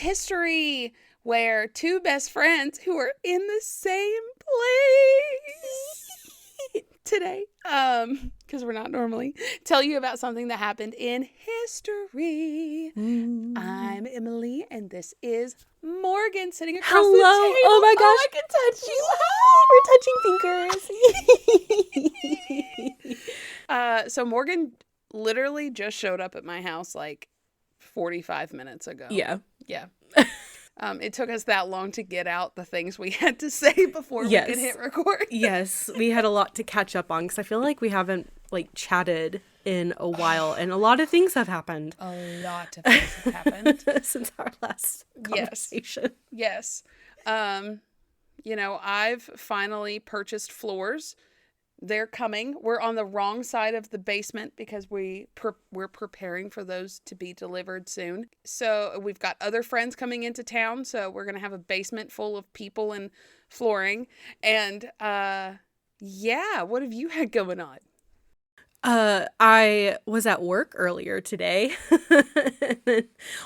history where two best friends who are in the same place today, because we're not normally, tell you about something that happened in history. I'm Emileigh, and this is Morgan sitting across the table. Oh my gosh. I can touch you. We're touching fingers. So Morgan literally just showed up at my house like 45 minutes ago. Yeah. It took us that long to get out the things we had to say before we could hit record. Yes, we had a lot to catch up on because I feel like we haven't chatted in a while, and a lot of things have happened. A lot of things have happened since our last conversation. Yes. I've finally purchased floors. They're coming. We're on the wrong side of the basement because we're preparing for those to be delivered soon. So we've got other friends coming into town. So we're going to have a basement full of people and flooring. And what have you had going on? I was at work earlier today,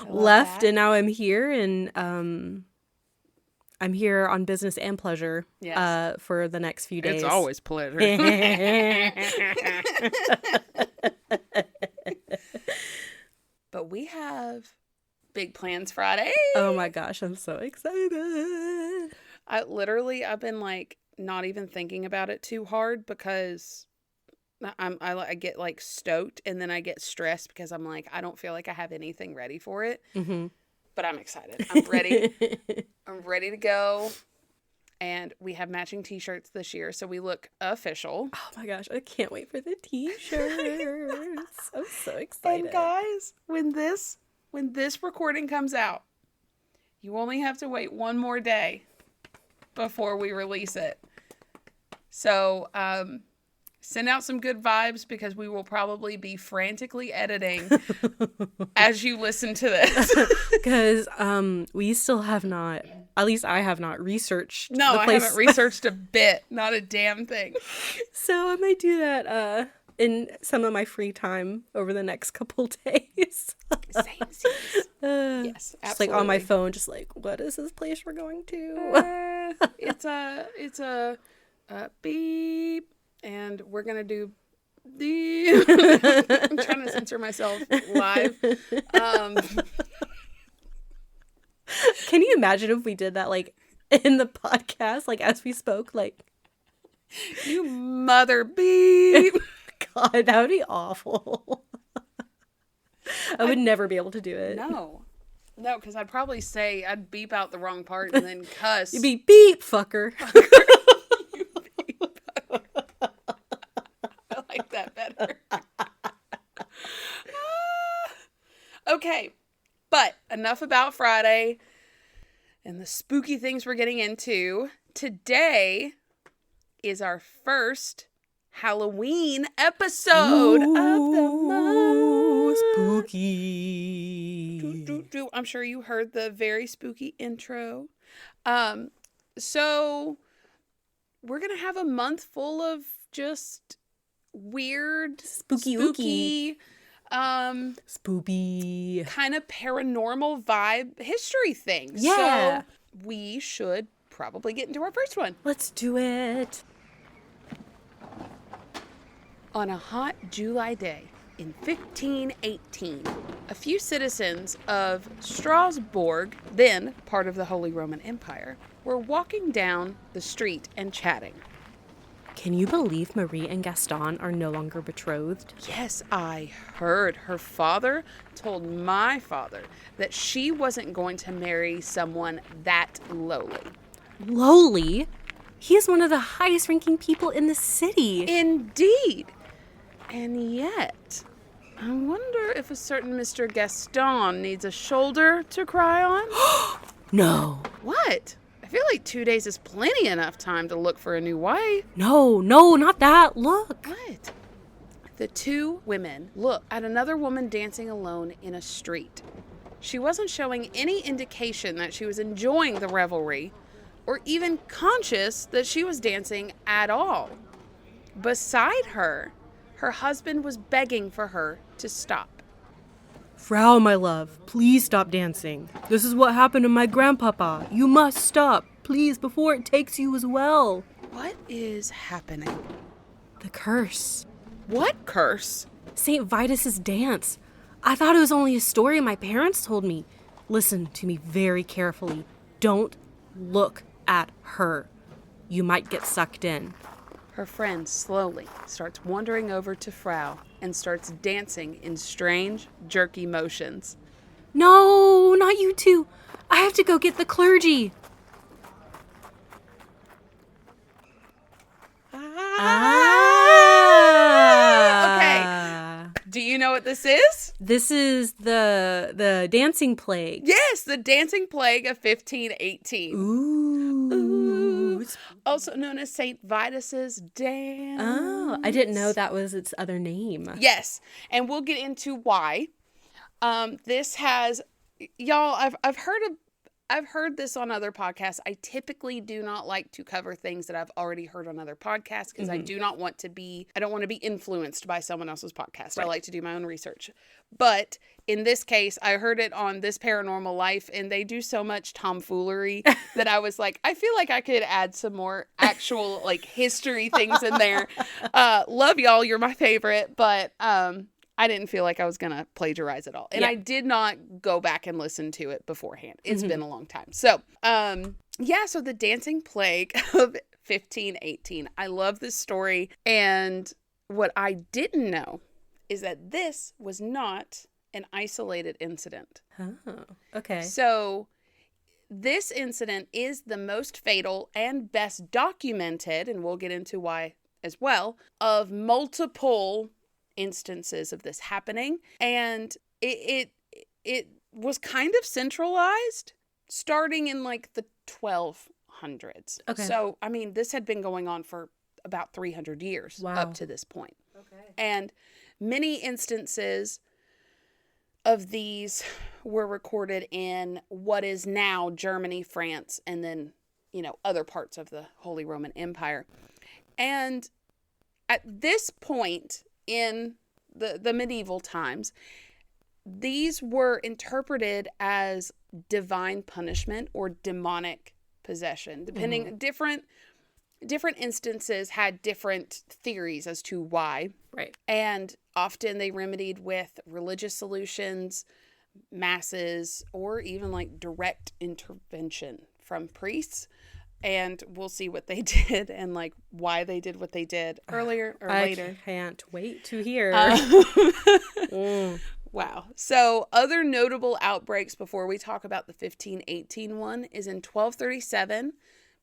left, and now I'm here, and I'm here on business and pleasure for the next few days. It's always pleasure. But we have big plans Friday. Oh my gosh, I'm so excited. I've been not even thinking about it too hard because I get stoked, and then I get stressed because I'm I don't feel like I have anything ready for it. Mm-hmm. But I'm excited. I'm ready. I'm ready to go. And we have matching t-shirts this year, so we look official. Oh my gosh, I can't wait for the t-shirts. I'm so excited. And guys, when this recording comes out, you only have to wait one more day before we release it. So, send out some good vibes because we will probably be frantically editing as you listen to this. Because we still have not, at least I have not researched. No, I haven't researched a bit. Not a damn thing. So I might do that in some of my free time over the next couple days. Yes, absolutely. Just on my phone, just what is this place we're going to? It's a beep. And we're going to do I'm trying to censor myself live. Can you imagine if we did that in the podcast, as we spoke, you mother beep. God, that would be awful. I would never be able to do it. No, because I'd beep out the wrong part and then cuss. You'd be beep, fucker. That better. Okay, but enough about Friday and the spooky things we're getting into. Today is our first Halloween episode of the month. Spooky. I'm sure you heard the very spooky intro. So we're gonna have a month full of just weird, spooky, spoopy, kind of paranormal vibe history things. Yeah. So we should probably get into our first one. Let's do it. On a hot July day in 1518, a few citizens of Strasbourg, then part of the Holy Roman Empire, were walking down the street and chatting. Can you believe Marie and Gaston are no longer betrothed? Yes, I heard. Her father told my father that she wasn't going to marry someone that lowly. Lowly? He is one of the highest ranking people in the city. Indeed. And yet, I wonder if a certain Mr. Gaston needs a shoulder to cry on? No. What? I feel like 2 days is plenty enough time to look for a new wife. No, not that. Look. What? The two women looked at another woman dancing alone in a street. She wasn't showing any indication that she was enjoying the revelry or even conscious that she was dancing at all. Beside her, her husband was begging for her to stop. Frau, my love, please stop dancing. This is what happened to my grandpapa. You must stop, please, before it takes you as well. What is happening? The curse. What curse? St. Vitus's dance. I thought it was only a story my parents told me. Listen to me very carefully. Don't look at her. You might get sucked in. Her friend slowly starts wandering over to Frau and starts dancing in strange, jerky motions. No, not you two. I have to go get the clergy. Okay. Do you know what this is? This is the dancing plague. Yes, the dancing plague of 1518. Ooh. Also known as St. Vitus's dance. Oh, I didn't know that was its other name. Yes, and we'll get into why. This has, y'all, I've heard this on other podcasts. I typically do not like to cover things that I've already heard on other podcasts because I don't want to be influenced by someone else's podcast. Right. I like to do my own research. But in this case, I heard it on This Paranormal Life, and they do so much tomfoolery that I was like, I feel like I could add some more actual like history things in there. Love y'all. You're my favorite. But, I didn't feel like I was going to plagiarize it all. And I did not go back and listen to it beforehand. It's been a long time. So, so the dancing plague of 1518. I love this story. And what I didn't know is that this was not an isolated incident. Oh, okay. So this incident is the most fatal and best documented, and we'll get into why as well, of multiple instances of this happening, and it was kind of centralized starting in like the 1200s. Okay. So I mean, this had been going on for about 300 years up to this point. Okay. And many instances of these were recorded in what is now Germany, France, and then, other parts of the Holy Roman Empire. And at this point in the medieval times, these were interpreted as divine punishment or demonic possession. Depending, different instances had different theories as to why. Right. And often they remedied with religious solutions, masses, or even like direct intervention from priests. And we'll see what they did and like why they did what they did earlier or later. I can't wait to hear. Wow. So other notable outbreaks before we talk about the 1518 one is in 1237.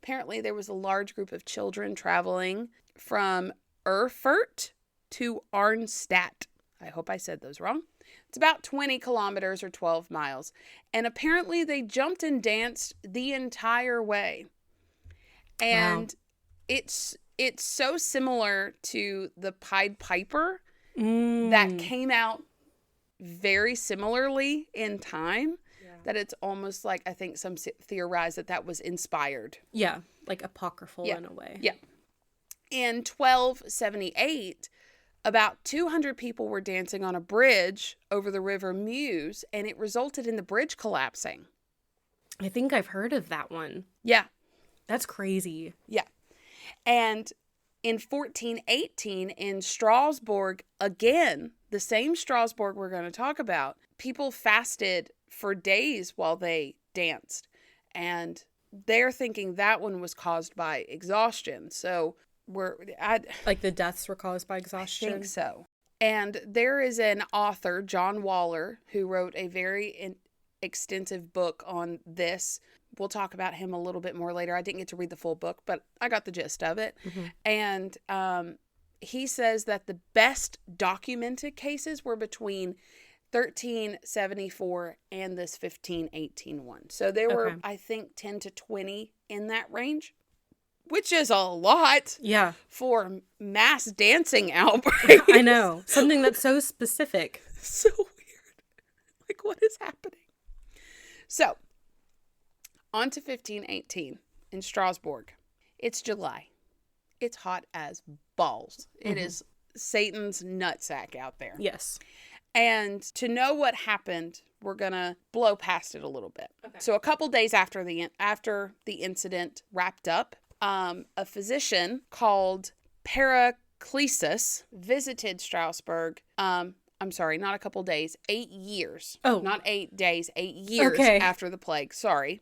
Apparently there was a large group of children traveling from Erfurt to Arnstadt. I hope I said those wrong. It's about 20 kilometers or 12 miles. And apparently they jumped and danced the entire way. And it's so similar to the Pied Piper that came out very similarly in time that it's almost like, I think some theorize that was inspired. Yeah, like apocryphal in a way. Yeah. In 1278, about 200 people were dancing on a bridge over the river Meuse, and it resulted in the bridge collapsing. I think I've heard of that one. Yeah. That's crazy. Yeah. And in 1418 in Strasbourg, again, the same Strasbourg we're going to talk about, people fasted for days while they danced. And they're thinking that one was caused by exhaustion. So like the deaths were caused by exhaustion? I think so. And there is an author, John Waller, who wrote a very extensive book on this. We'll talk about him a little bit more later. I didn't get to read the full book, but I got the gist of it. And he says that the best documented cases were between 1374 and this 1518 one. So there were, I think, 10 to 20 in that range, which is a lot for mass dancing outbreaks. I know. Something that's so specific. So weird. Like, what is happening? So, on to 1518 in Strasbourg. It's July. It's hot as balls. It is Satan's nutsack out there. Yes. And to know what happened, we're going to blow past it a little bit. Okay. So a couple days after the incident wrapped up, a physician called Paraclesus visited Strasbourg. I'm sorry, not a couple days, 8 years. Oh. Not 8 days, 8 years after the plague. Sorry.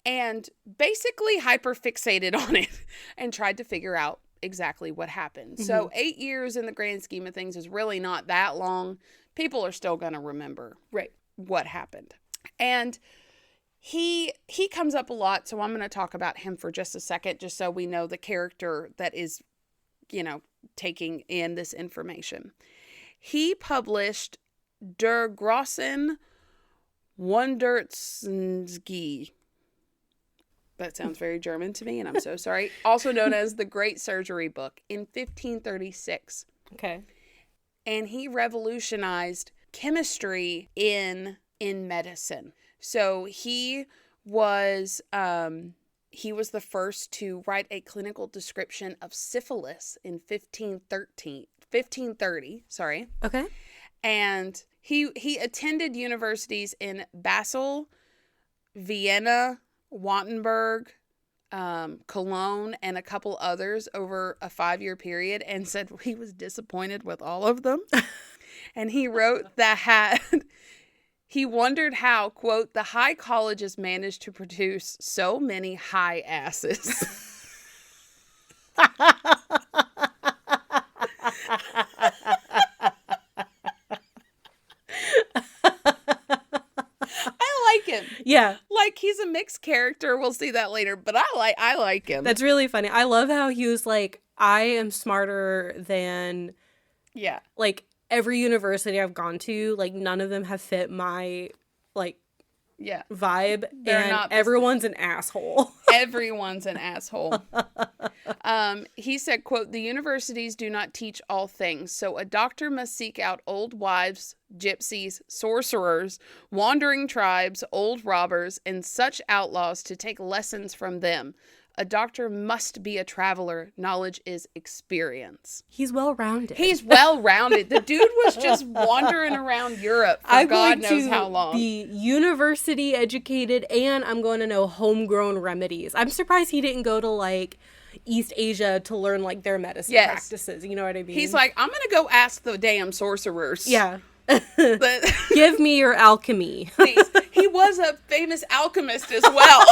And basically hyperfixated on it and tried to figure out exactly what happened. Mm-hmm. So 8 years in the grand scheme of things is really not that long. People are still going to remember what happened. And he comes up a lot, so I'm going to talk about him for just a second, just so we know the character that is, taking in this information. He published Der großen Wundertensgie. That sounds very German to me, and I'm so sorry. Also known as the Great Surgery Book in 1536. Okay. And he revolutionized chemistry in medicine. So he was the first to write a clinical description of syphilis in 1530. Sorry. Okay. And he attended universities in Basel, Vienna, Wittenberg, Cologne, and a couple others over a 5-year period, and said he was disappointed with all of them. And he wrote that he wondered how, quote, the high colleges managed to produce so many high asses. Him. Yeah. Like, he's a mixed character. We'll see that later, but I like him. That's really funny. I love how he was like, I am smarter than like every university I've gone to. Like, none of them have fit my vibe. Everyone's an asshole. Everyone's an asshole. He said, quote, the universities do not teach all things, so a doctor must seek out old wives, gypsies, sorcerers, wandering tribes, old robbers, and such outlaws to take lessons from them. A doctor must be a traveler. Knowledge is experience. He's well-rounded. The dude was just wandering around Europe for God knows how long. Be university educated, and I'm going to know homegrown remedies. I'm surprised he didn't go to like East Asia to learn like their medicine practices. You know what I mean? He's like, I'm going to go ask the damn sorcerers. Yeah. Give me your alchemy. Please. He was a famous alchemist as well.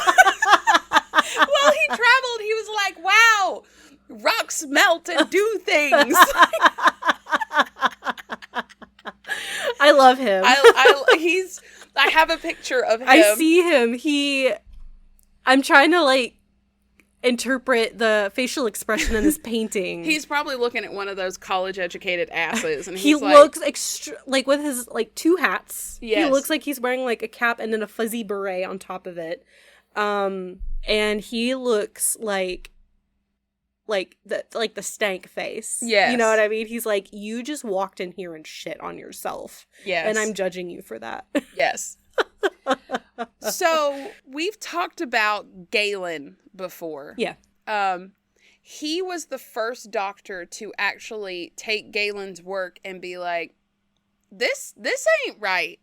While he traveled, he was like, wow, rocks melt and do things. I love him. I have a picture of him. I see him. I'm trying to like interpret the facial expression in this painting. He's probably looking at one of those college-educated asses, and he looks like with his like 2 hats. Yes. He looks like he's wearing like a cap and then a fuzzy beret on top of it. And he looks like the stank face. Yes. You know what I mean? He's like, you just walked in here and shit on yourself. Yes. And I'm judging you for that. Yes. So we've talked about Galen before. Yeah. He was the first doctor to actually take Galen's work and be like, this ain't right.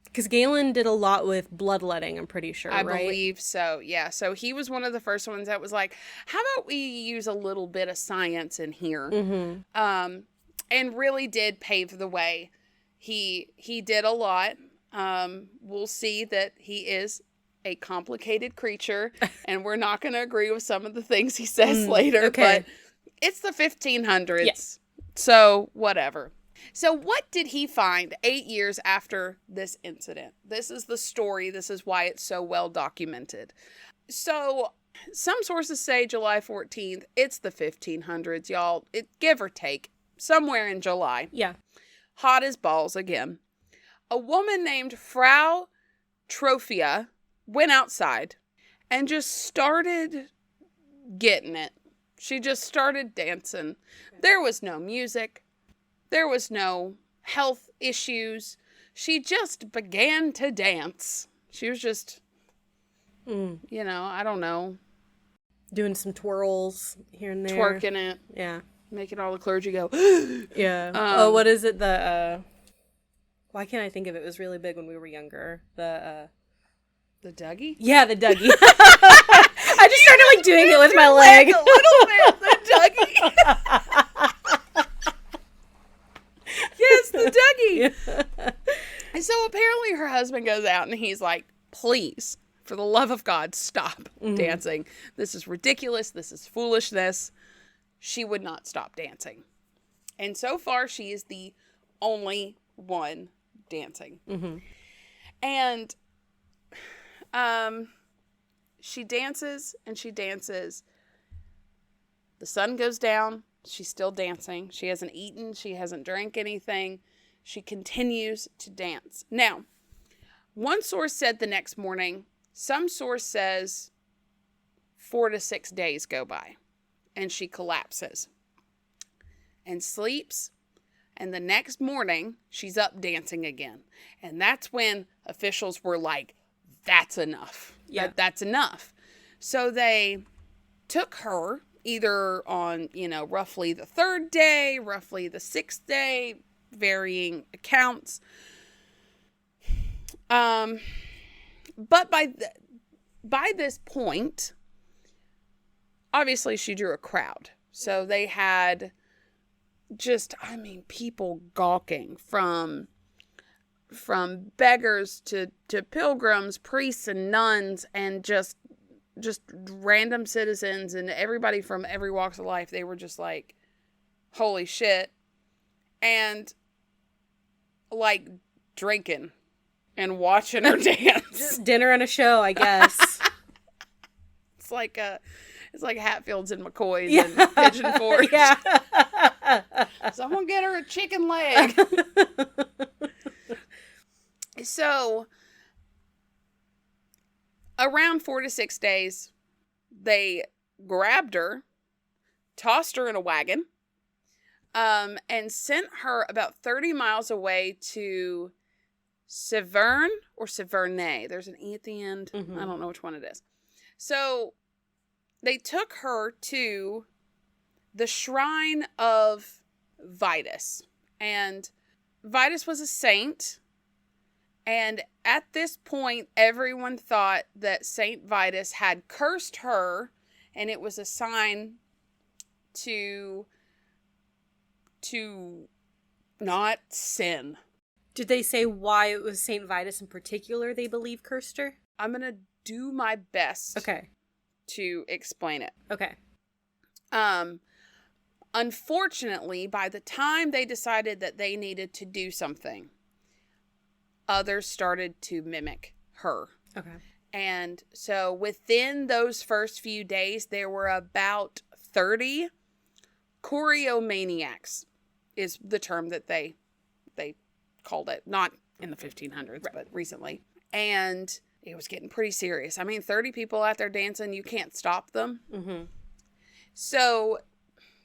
Because Galen did a lot with bloodletting, I'm pretty sure, I right? believe so, yeah. So he was one of the first ones that was like, how about we use a little bit of science in here? Mm-hmm. And really did pave the way. He did a lot. We'll see that he is a complicated creature, and we're not going to agree with some of the things he says later, okay. But it's the 1500s. Yes. So whatever. So what did he find 8 years after this incident? This is the story. This is why it's so well documented. So some sources say July 14th. It's the 1500s, y'all. Give or take. Somewhere in July. Yeah. Hot as balls again. A woman named Frau Trophia went outside and just started getting it. She just started dancing. There was no music. There was no health issues. She just began to dance. She was just, I don't know. Doing some twirls here and there. Twerking it. Yeah. Making all the clergy go. Yeah. What is it? The Why can't I think of it? It was really big when we were younger. The Dougie? Yeah, the Dougie. I just started like doing it with my leg. A little bit, the Dougie. Yes, the Dougie. Yeah. And so apparently her husband goes out and he's like, please, for the love of God, stop dancing. This is ridiculous. This is foolishness. She would not stop dancing. And so far, she is the only one dancing. Mm-hmm. And she dances and she dances. The sun goes down. She's still dancing. She hasn't eaten. She hasn't drank anything. She continues to dance. Now, one source said the next morning. Some source says 4 to 6 days go by. And she collapses. And sleeps. And the next morning, she's up dancing again. And that's when officials were like, that's enough. Yeah. That's enough. So they took her either on, roughly the 3rd day, roughly the 6th day, varying accounts. But by this point, obviously she drew a crowd. So they had people gawking from beggars to pilgrims, priests and nuns, and just random citizens and everybody from every walks of life. They were just like, holy shit. And like drinking and watching her dance. Just dinner and a show, I guess. It's like Hatfields and McCoys and Pigeon Forge. Yeah. Someone get her a chicken leg. So, around 4 to 6 days, they grabbed her, tossed her in a wagon, and sent her about 30 miles away to Severn or Severnay. There's an E at the end. Mm-hmm. I don't know which one it is. So, they took her to the shrine of Vitus. And Vitus was a saint. And at this point, everyone thought that Saint Vitus had cursed her, and it was a sign to not sin. Did they say why it was Saint Vitus in particular they believe cursed her? I'm going to do my best okay. to explain it. Okay. Unfortunately, by the time they decided that they needed to do something, others started to mimic her. Okay. And so within those first few days, there were about 30 choreomaniacs is the term that they called it. Not in the 1500s, right, but recently. And it was getting pretty serious. 30 people out there dancing, you can't stop them. Mm-hmm. So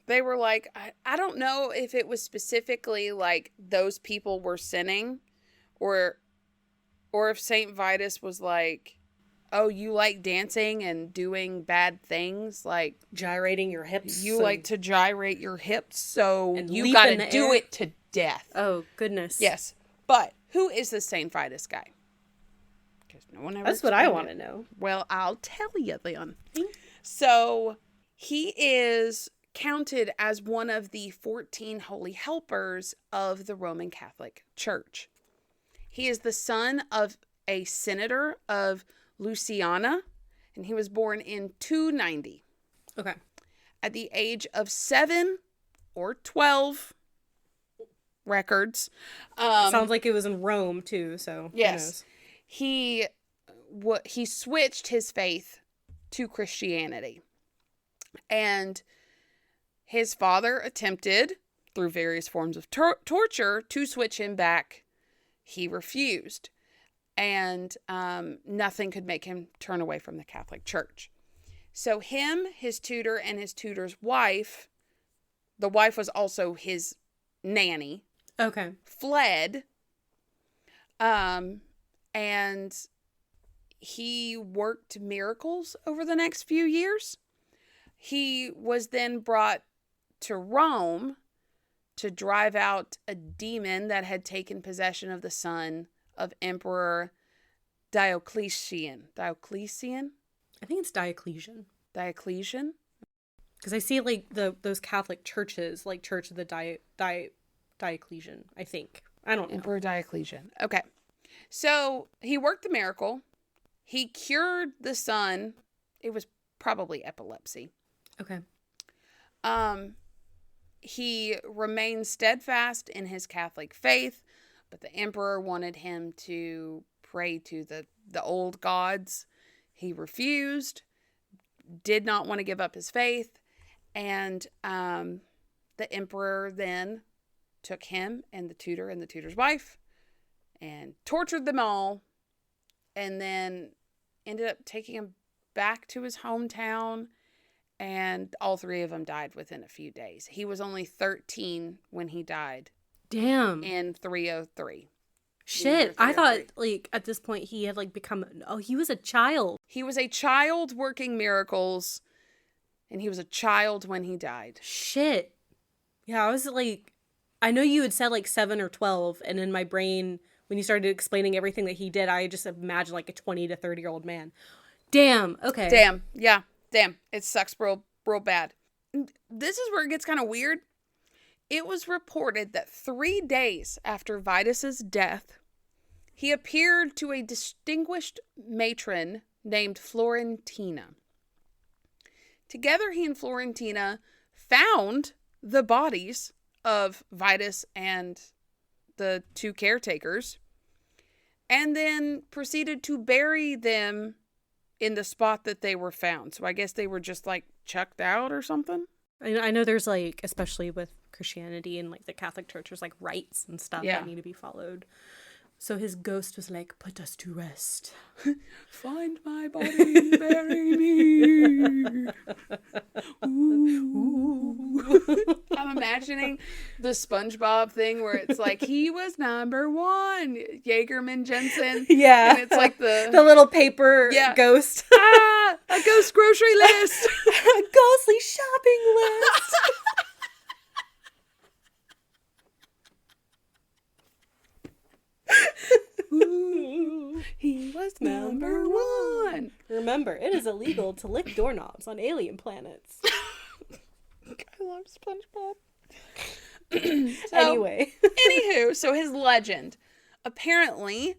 they were like, I don't know if it was specifically like those people were sinning, or if Saint Vitus was like, oh, you like dancing and doing bad things, like gyrating your hips. You like to gyrate your hips, so you got to do it to death. Oh, goodness. Yes. But who is this Saint Vitus guy? Because no one ever. That's what I want to know. Well, I'll tell you then. So he is counted as one of the 14 holy helpers of the Roman Catholic Church. He is the son of a senator of Louisiana, and he was born in 290. Okay. At the age of 7 or 12 records. Sounds like it was in Rome, too, so yes. He switched his faith to Christianity. And his father attempted, through various forms of torture, to switch him back. He refused. And nothing could make him turn away from the Catholic Church. So him, his tutor, and his tutor's wife, the wife was also his nanny, okay, fled. And he worked miracles over the next few years. He was then brought to Rome to drive out a demon that had taken possession of the son of Emperor Diocletian. Diocletian? I think it's Diocletian. Diocletian? Because I see like those Catholic churches, like Church of the Diocletian, I think. I don't know. Emperor Diocletian. Okay. So he worked the miracle. He cured the son. It was probably epilepsy. Okay. He remained steadfast in his Catholic faith, but the emperor wanted him to pray to the old gods. He refused, did not want to give up his faith, and the emperor then took him and the tutor and the tutor's wife and tortured them all, and then ended up taking him back to his hometown, and all three of them died within a few days. He was only 13 when he died. Damn. In 303. Shit, I thought, like, at this point he had, like, become... Oh, he was a child. He was a child working miracles, and he was a child when he died. Shit. Yeah, I was, like... I know you had said, like, 7 or 12, and in my brain, when you started explaining everything that he did, I just imagined, like, a 20 to 30-year-old man. Damn, okay. Damn, yeah, damn. It sucks real bad. This is where it gets kind of weird. It was reported that 3 days after Vitus's death, he appeared to a distinguished matron named Florentina. Together, he and Florentina found the bodies of Vitus and the 2 caretakers, and then proceeded to bury them in the spot that they were found. So I guess they were just, like, chucked out or something. I know there's, like, especially with Christianity and, like, the Catholic Church, there's, like, rites and stuff that need to be followed. So his ghost was like, put us to rest. Find my body and bury me. Ooh. I'm imagining the SpongeBob thing where it's like, he was number 1. Jaegerman Jensen. Yeah. And it's like the little paper ghost. A ghost grocery list. A ghostly shopping list. Ooh, he was number 1. Remember, it is illegal to lick doorknobs on alien planets. I love SpongeBob. Anyway. Anywho, so his legend. Apparently,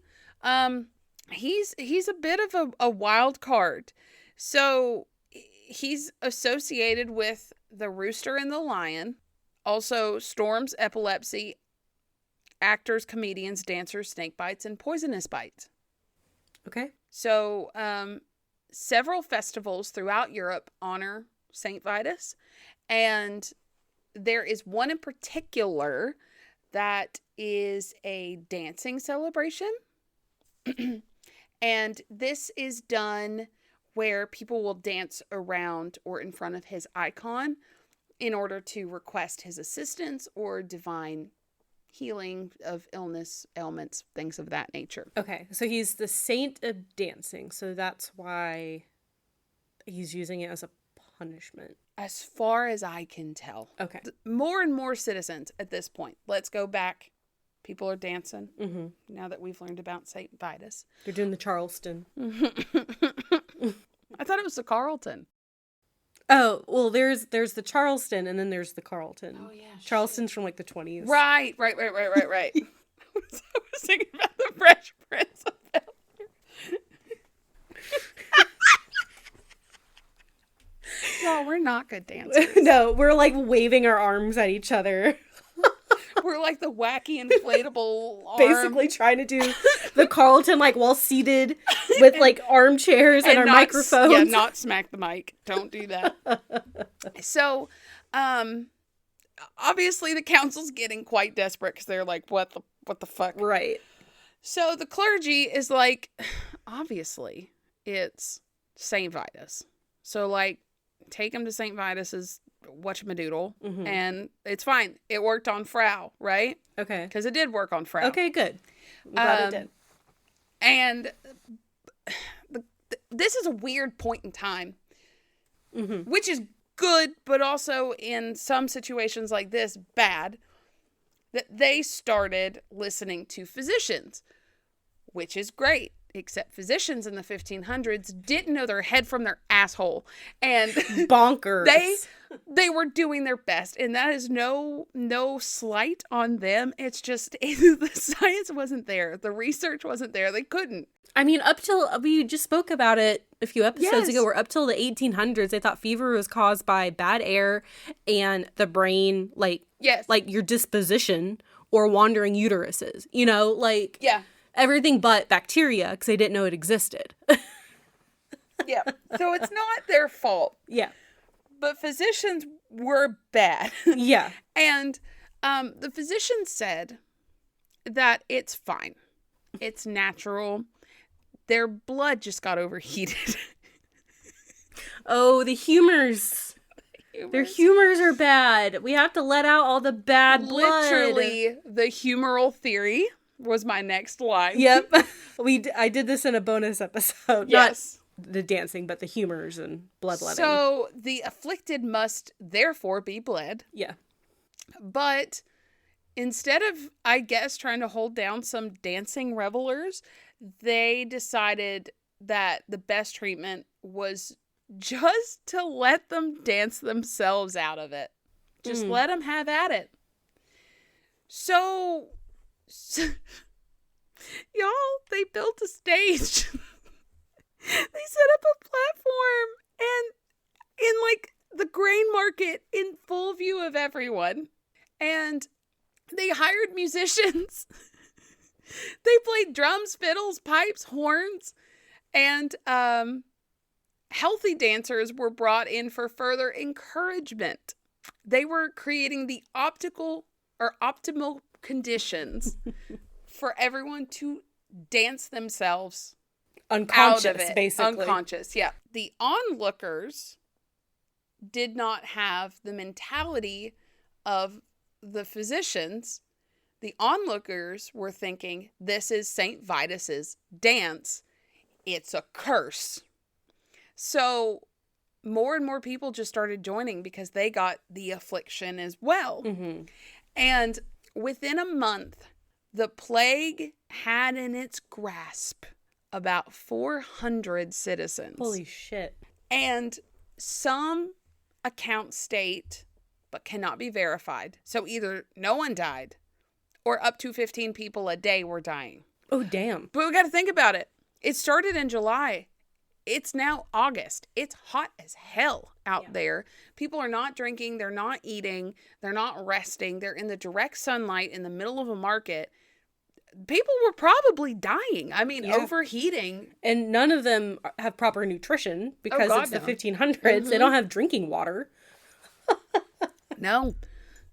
he's a bit of a wild card. So he's associated with the rooster and the lion. Also, storms, epilepsy, actors, comedians, dancers, snake bites, and poisonous bites. Okay. So, several festivals throughout Europe honor Saint Vitus, and there is one in particular that is a dancing celebration. And this is done where people will dance around or in front of his icon in order to request his assistance or divine healing of illness, ailments, things of that nature. Okay, so he's the saint of dancing, so that's why he's using it as a punishment. As far as I can tell. Okay. More and more citizens at this point. Let's go back. People are dancing. Mm-hmm. Now that we've learned about St. Vitus. They're doing the Charleston. I thought it was the Carlton. Oh, well, there's the Charleston, and then there's the Carlton. Oh, yeah. Charleston's from, like, the 20s. Right. I was thinking about the Fresh Prince of Bel-Air. No, we're not good dancers. No, we're, like, waving our arms at each other. We're like the wacky inflatable arm. Basically trying to do the Carlton, like, while seated with, like, armchairs and our microphones. Yeah, not smack the mic. Don't do that. So, obviously the council's getting quite desperate because they're like, what the fuck? Right. So the clergy is like, obviously, it's St. Vitus. So, like, take him to St. Vitus's whatchamadoodle, and it's fine. It worked on Frau, right? Okay. Because it did work on Frau. Okay, good. I'm glad it did. And this is a weird point in time, which is good, but also in some situations like this, bad. that they started listening to physicians, which is great. Except physicians in the 1500s didn't know their head from their asshole. And bonkers. They were doing their best. And that is no slight on them. It's just the science wasn't there. The research wasn't there. They couldn't. I mean, up till, we just spoke about it a few episodes ago, where up till the 1800s, they thought fever was caused by bad air and the brain, like your disposition or wandering uteruses, you know, like. Yeah. Everything but bacteria, because they didn't know it existed. Yeah. So it's not their fault. Yeah. But physicians were bad. Yeah. And the physician said that it's fine. It's natural. Their blood just got overheated. Oh, the humors. Their humors are bad. We have to let out all the bad blood. Literally, the humoral theory was my next line. Yep. I did this in a bonus episode. Yes. Not the dancing, but the humors and bloodletting. So the afflicted must therefore be bled. Yeah. But instead of, I guess, trying to hold down some dancing revelers, they decided that the best treatment was just to let them dance themselves out of it. Just let them have at it. So y'all, they built a stage. They set up a platform and in like the grain market in full view of everyone. And they hired musicians. They played drums, fiddles, pipes, horns, and healthy dancers were brought in for further encouragement. They were creating the optimal conditions for everyone to dance themselves unconscious, out of it. Basically. Unconscious, yeah. The onlookers did not have the mentality of the physicians. The onlookers were thinking, this is St. Vitus's dance. It's a curse. So more and more people just started joining because they got the affliction as well. Mm-hmm. And within a month, the plague had in its grasp about 400 citizens. Holy shit. And some accounts state, but cannot be verified. So either no one died or up to 15 people a day were dying. Oh, damn. But we got to think about it. It started in July. It's now August. It's hot as hell out there. People are not drinking. They're not eating. They're not resting. They're in the direct sunlight in the middle of a market. People were probably dying. I mean, overheating. And none of them have proper nutrition because it's the 1500s. Mm-hmm. They don't have drinking water. No.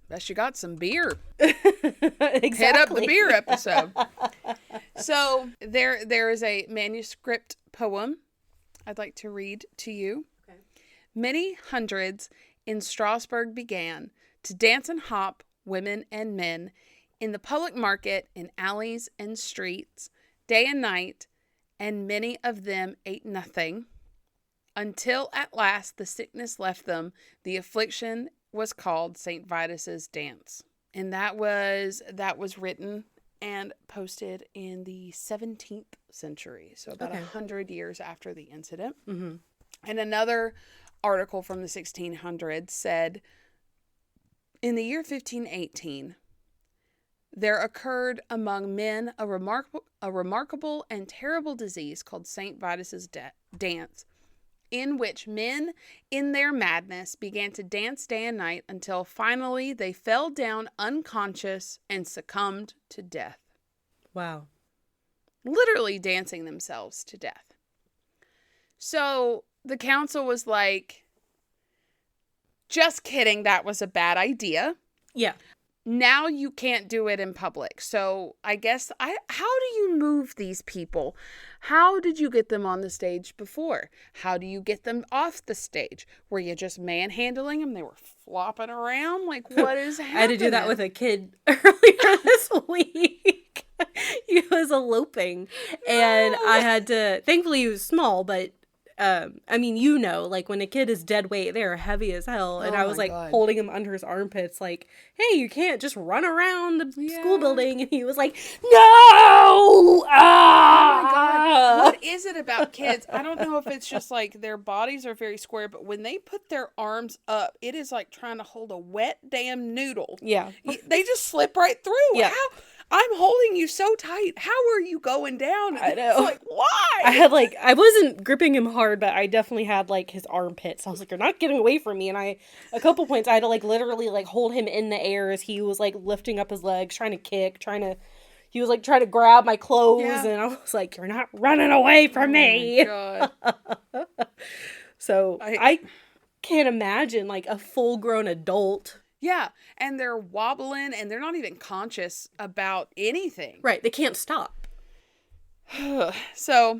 Unless you got some beer. Exactly. Hit up the beer episode. So there is a manuscript poem I'd like to read to you. Okay. Many hundreds in Strasbourg began to dance and hop, women and men, in the public market, in alleys and streets, day and night, and many of them ate nothing, until at last the sickness left them. The affliction was called St. Vitus's dance. And that was written and posted in the 17th century, so about 100 years after the incident. Mm-hmm. And another article from the 1600s said, in the year 1518, there occurred among men a remarkable and terrible disease called St. Vitus's dance, in which men, in their madness, began to dance day and night until finally they fell down unconscious and succumbed to death. Wow. Literally dancing themselves to death. So the council was like, just kidding, that was a bad idea. Yeah. Now you can't do it in public. So I guess, how do you move these people? How did you get them on the stage before? How do you get them off the stage? Were you just manhandling them? They were flopping around? Like, what is happening? I had to do that with a kid earlier this week. He was eloping. And I had to, thankfully he was small, but I mean, like when a kid is dead weight, they're heavy as hell. And Oh I was my like God. holding him under his armpits, like, hey, you can't just run around the school building. And he was like, no! Ah! Oh my God. What is it about kids? I don't know if it's just like their bodies are very square, but when they put their arms up, it is like trying to hold a wet damn noodle. Yeah. They just slip right through. Yeah. How? I'm holding you so tight. How are you going down? I know. It's like, why? I wasn't gripping him hard, but I definitely had like his armpits. I was like, you're not getting away from me. And a couple points, I had to like literally like hold him in the air as he was like lifting up his legs, trying to kick, he was like trying to grab my clothes. Yeah. And I was like, you're not running away from me. Oh my God. So I can't imagine like a full grown adult. Yeah, and they're wobbling, and they're not even conscious about anything. Right, they can't stop. So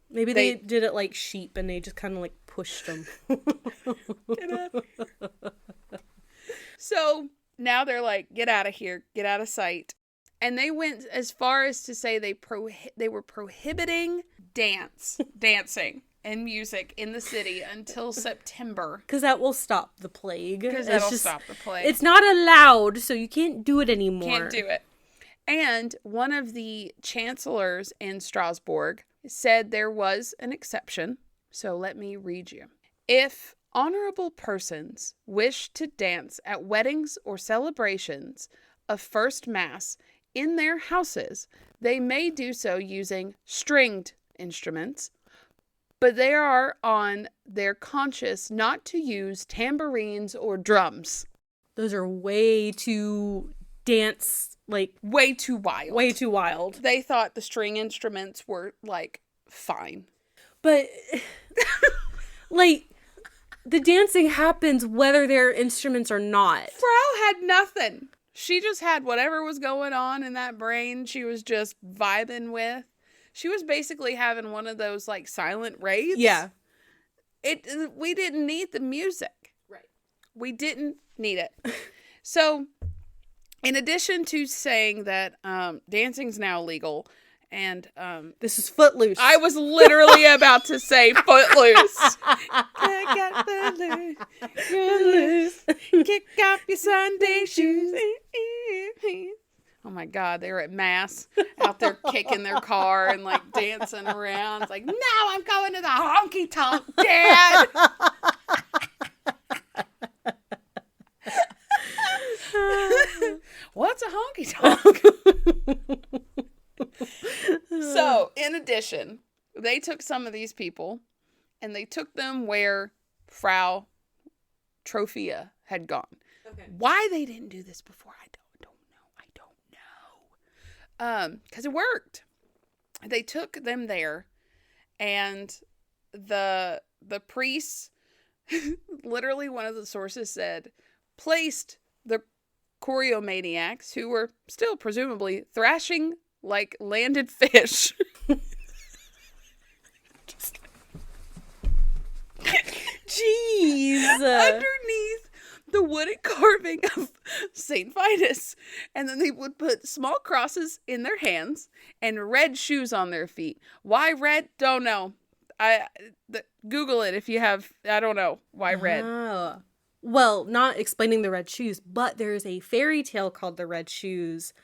maybe they did it like sheep, and they just kind of like pushed them. Get out of here. So now they're like, get out of here, get out of sight. And they went as far as to say they were prohibiting dancing. And music in the city until September. Because that will stop the plague. Because that'll stop the plague. It's not allowed, so you can't do it anymore. Can't do it. And one of the chancellors in Strasbourg said there was an exception. So let me read you. If honorable persons wish to dance at weddings or celebrations of First Mass in their houses, they may do so using stringed instruments, but they are on their conscience not to use tambourines or drums. Those are way too way too wild. Way too wild. They thought the string instruments were, like, fine. But, like, the dancing happens whether they're instruments or not. Frau had nothing. She just had whatever was going on in that brain she was just vibing with. She was basically having one of those, like, silent raves. Yeah. We didn't need the music. Right. We didn't need it. So, in addition to saying that dancing's now legal, and this is Footloose. I was literally about to say Footloose. Footloose. Kick off your Sunday shoes. Oh my God, they were at Mass, out there kicking their car and like dancing around. It's like, no, I'm going to the honky tonk, Dad. What's a honky tonk? So, in addition, they took some of these people and they took them where Frau Trophia had gone. Okay. Why they didn't do this before, I don't know. Because it worked. They took them there, and the priests, literally one of the sources said, placed the choreomaniacs, who were still presumably thrashing like landed fish. Jeez. Underneath the wooden carving of Saint Vitus, and then they would put small crosses in their hands and red shoes on their feet. Why red? Don't know. Google it if you have. I don't know why red. Oh. Well, not explaining the red shoes, but there's a fairy tale called The Red Shoes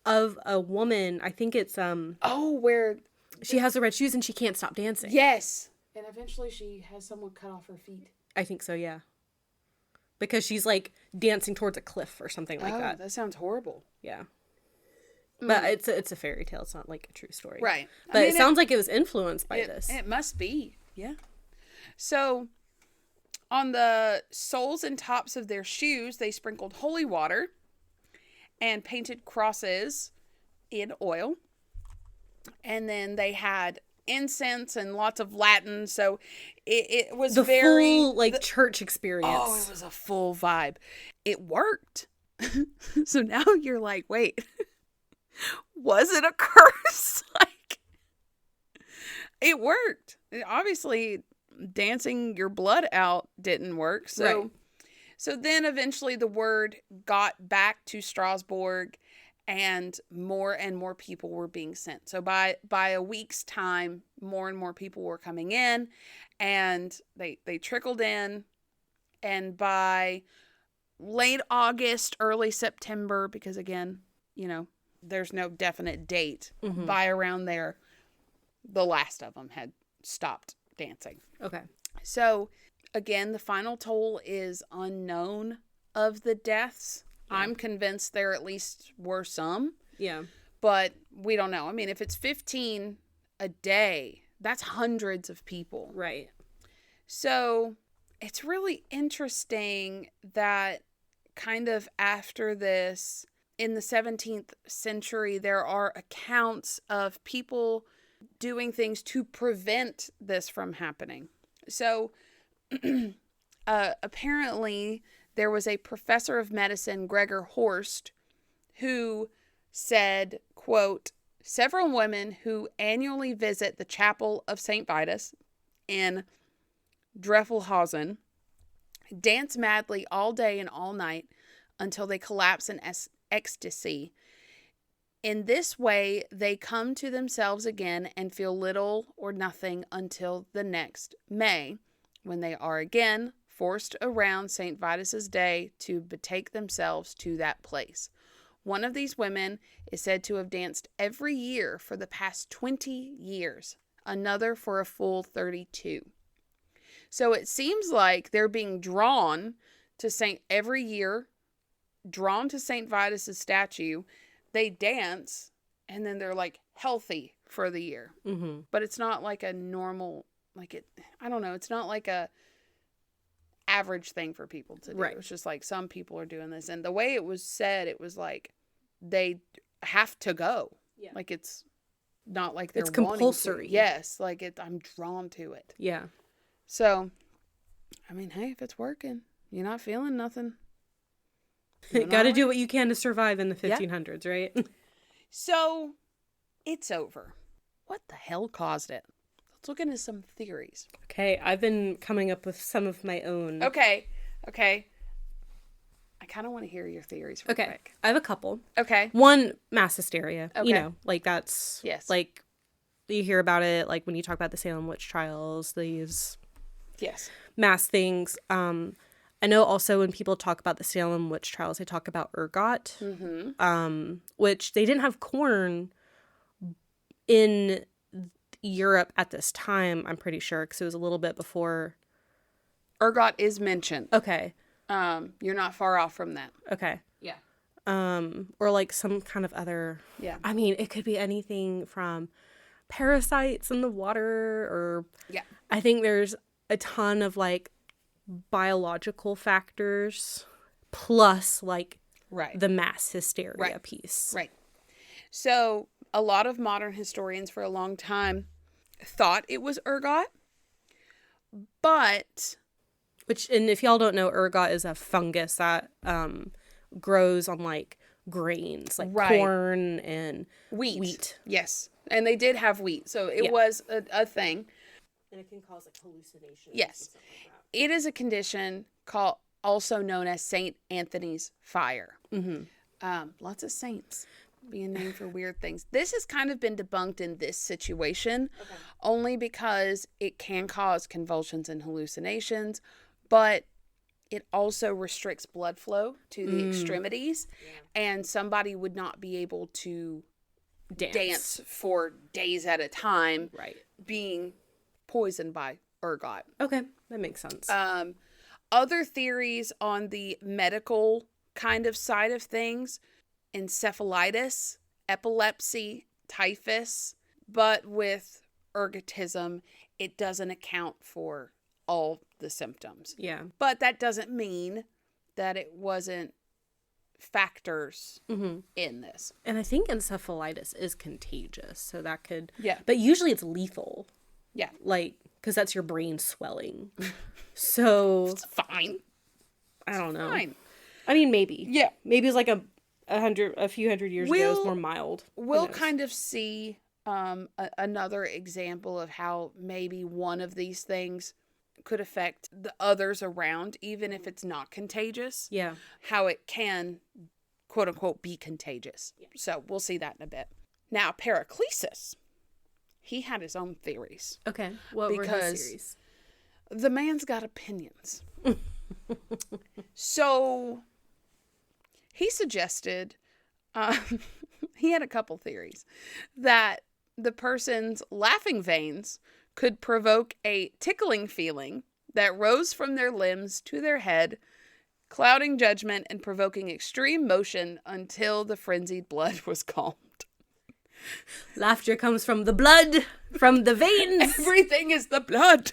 of a woman. I think it's where she has the red shoes and she can't stop dancing. Yes, and eventually she has someone cut off her feet. I think so, yeah. Because she's, like, dancing towards a cliff or something like that. That sounds horrible. Yeah. But it's a fairy tale. It's not, like, a true story. Right. But it sounds like it was influenced by this. It must be. Yeah. So, on the soles and tops of their shoes, they sprinkled holy water and painted crosses in oil. And then they had incense and lots of Latin, so it was the very full church experience. Oh, it was a full vibe. It worked. So now you're like, wait, was it a curse? Like, it worked. Obviously, dancing your blood out didn't work. So, right. So then eventually the word got back to Strasbourg, and more people were being sent. So by a week's time, more and more people were coming in, And they trickled in, and by late August, early September, because again, there's no definite date, by around there, the last of them had stopped dancing. Okay. So, again, the final toll is unknown of the deaths. Yeah. I'm convinced there at least were some. Yeah. But we don't know. I mean, if it's 15 a day, that's hundreds of people. Right. So, it's really interesting that kind of after this, in the 17th century, there are accounts of people doing things to prevent this from happening. So, apparently, there was a professor of medicine, Gregor Horst, who said, quote, "Several women who annually visit the chapel of St. Vitus in Dreffelhausen dance madly all day and all night until they collapse in ecstasy. In this way, they come to themselves again and feel little or nothing until the next May, when they are again forced around St. Vitus's day to betake themselves to that place. One of these women is said to have danced every year for the past 20 years, another for a full 32. So it seems like they're being drawn to every year, drawn to St. Vitus's statue. They dance, and then they're like healthy for the year. Mm-hmm. But it's not like a normal, I don't know. It's not like a average thing for people to do. Right. It's just like some people are doing this. And the way it was said, it was like they have to go. Yeah. Like it's not like they're it's compulsory. Yes. Like I'm drawn to it. Yeah. So, I mean, hey, if it's working, you're not feeling nothing. Got to do what you can to survive in the 1500s, yeah. Right? So, it's over. What the hell caused it? Let's look into some theories. Okay, I've been coming up with some of my own. Okay. I kind of want to hear your theories real quick. I have a couple. Okay. One, mass hysteria. Okay. Like that's... Yes. Like, you hear about it, like when you talk about the Salem witch trials, these... Yes. Mass things. I know also when people talk about the Salem witch trials, they talk about ergot, which they didn't have corn in Europe at this time, I'm pretty sure, because it was a little bit before. Ergot is mentioned. Okay. You're not far off from that. Okay. Yeah. Or like some kind of other. Yeah. I mean, it could be anything from parasites in the water, or. Yeah. I think there's a ton of like biological factors plus like the mass hysteria piece. Right. So a lot of modern historians for a long time thought it was ergot, but and if y'all don't know, ergot is a fungus that grows on like grains, like corn and wheat. Yes. And they did have wheat, so it was a thing. And it can cause like hallucinations. Yes. It is a condition also known as St. Anthony's fire. Mm-hmm. Lots of saints being named for weird things. This has kind of been debunked in this situation, only because it can cause convulsions and hallucinations, but it also restricts blood flow to the extremities, and somebody would not be able to dance for days at a time, being poisoned by ergot. Okay, that makes sense. Other theories on the medical kind of side of things: encephalitis, epilepsy, typhus, but with ergotism, it doesn't account for all the symptoms. Yeah. But that doesn't mean that it wasn't factors in this. And I think encephalitis is contagious, so that could... Yeah. But usually it's lethal. Yeah. Like, because that's your brain swelling. So... It's fine. I don't know. Fine. I mean, maybe. Yeah. Maybe it's like a few hundred years ago, it's more mild. We'll kind of see another example of how maybe one of these things could affect the others around, even if it's not contagious. Yeah. How it can, quote unquote, be contagious. Yeah. So we'll see that in a bit. Now, Paracelsus, he had his own theories. Okay. What were his theories? the man's got opinions. So he suggested, he had a couple theories, that the person's laughing veins could provoke a tickling feeling that rose from their limbs to their head, clouding judgment and provoking extreme motion until the frenzied blood was calmed. Laughter comes from the blood, from the veins. Everything is the blood.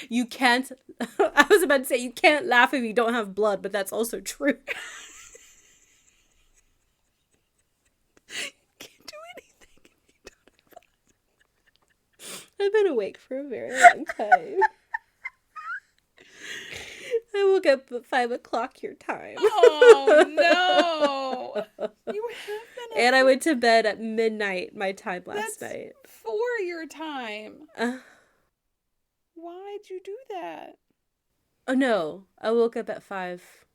You can't, I was about to say, you can't laugh if you don't have blood, but that's also true. You can't do anything if you don't have blood. I've been awake for a very long time. I woke up at 5 o'clock your time. Oh, no. You have been And I went to bed at midnight my time last night. For your time. Why'd you do that? Oh, no. I woke up at 5.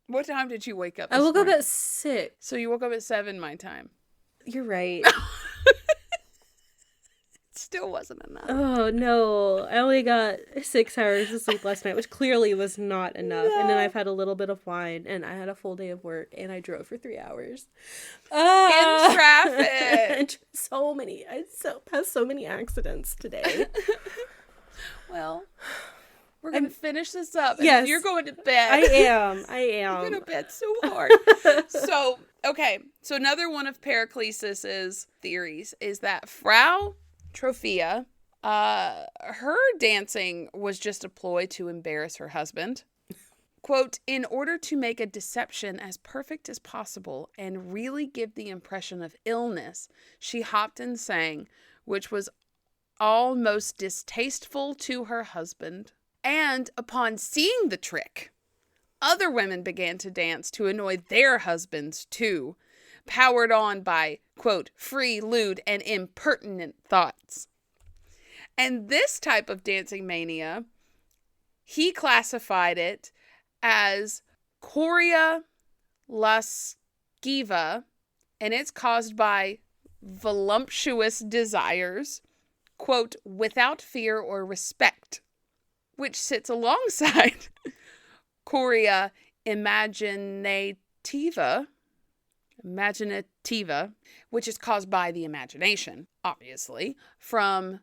What time did you wake up I woke morning? up at 6. So you woke up at 7 my time. You're right. It still wasn't enough. Oh, no. I only got 6 hours of sleep last night, which clearly was not enough. No. And then I've had a little bit of wine, and I had a full day of work, and I drove for 3 hours. In traffic. And I had so many accidents today. Well, we're going to finish this up. And yes. You're going to bed. I am. You're going to bed so hard. So another one of Pericles' theories is that Frau Trophia, her dancing was just a ploy to embarrass her husband. Quote, in order to make a deception as perfect as possible and really give the impression of illness, she hopped and sang, which was almost distasteful to her husband. And upon seeing the trick, other women began to dance to annoy their husbands too, powered on by, quote, free, lewd, and impertinent thoughts. And this type of dancing mania, he classified it as chorea lasciva, and it's caused by voluptuous desires, quote, without fear or respect, which sits alongside chorea imaginativa, which is caused by the imagination, obviously, from,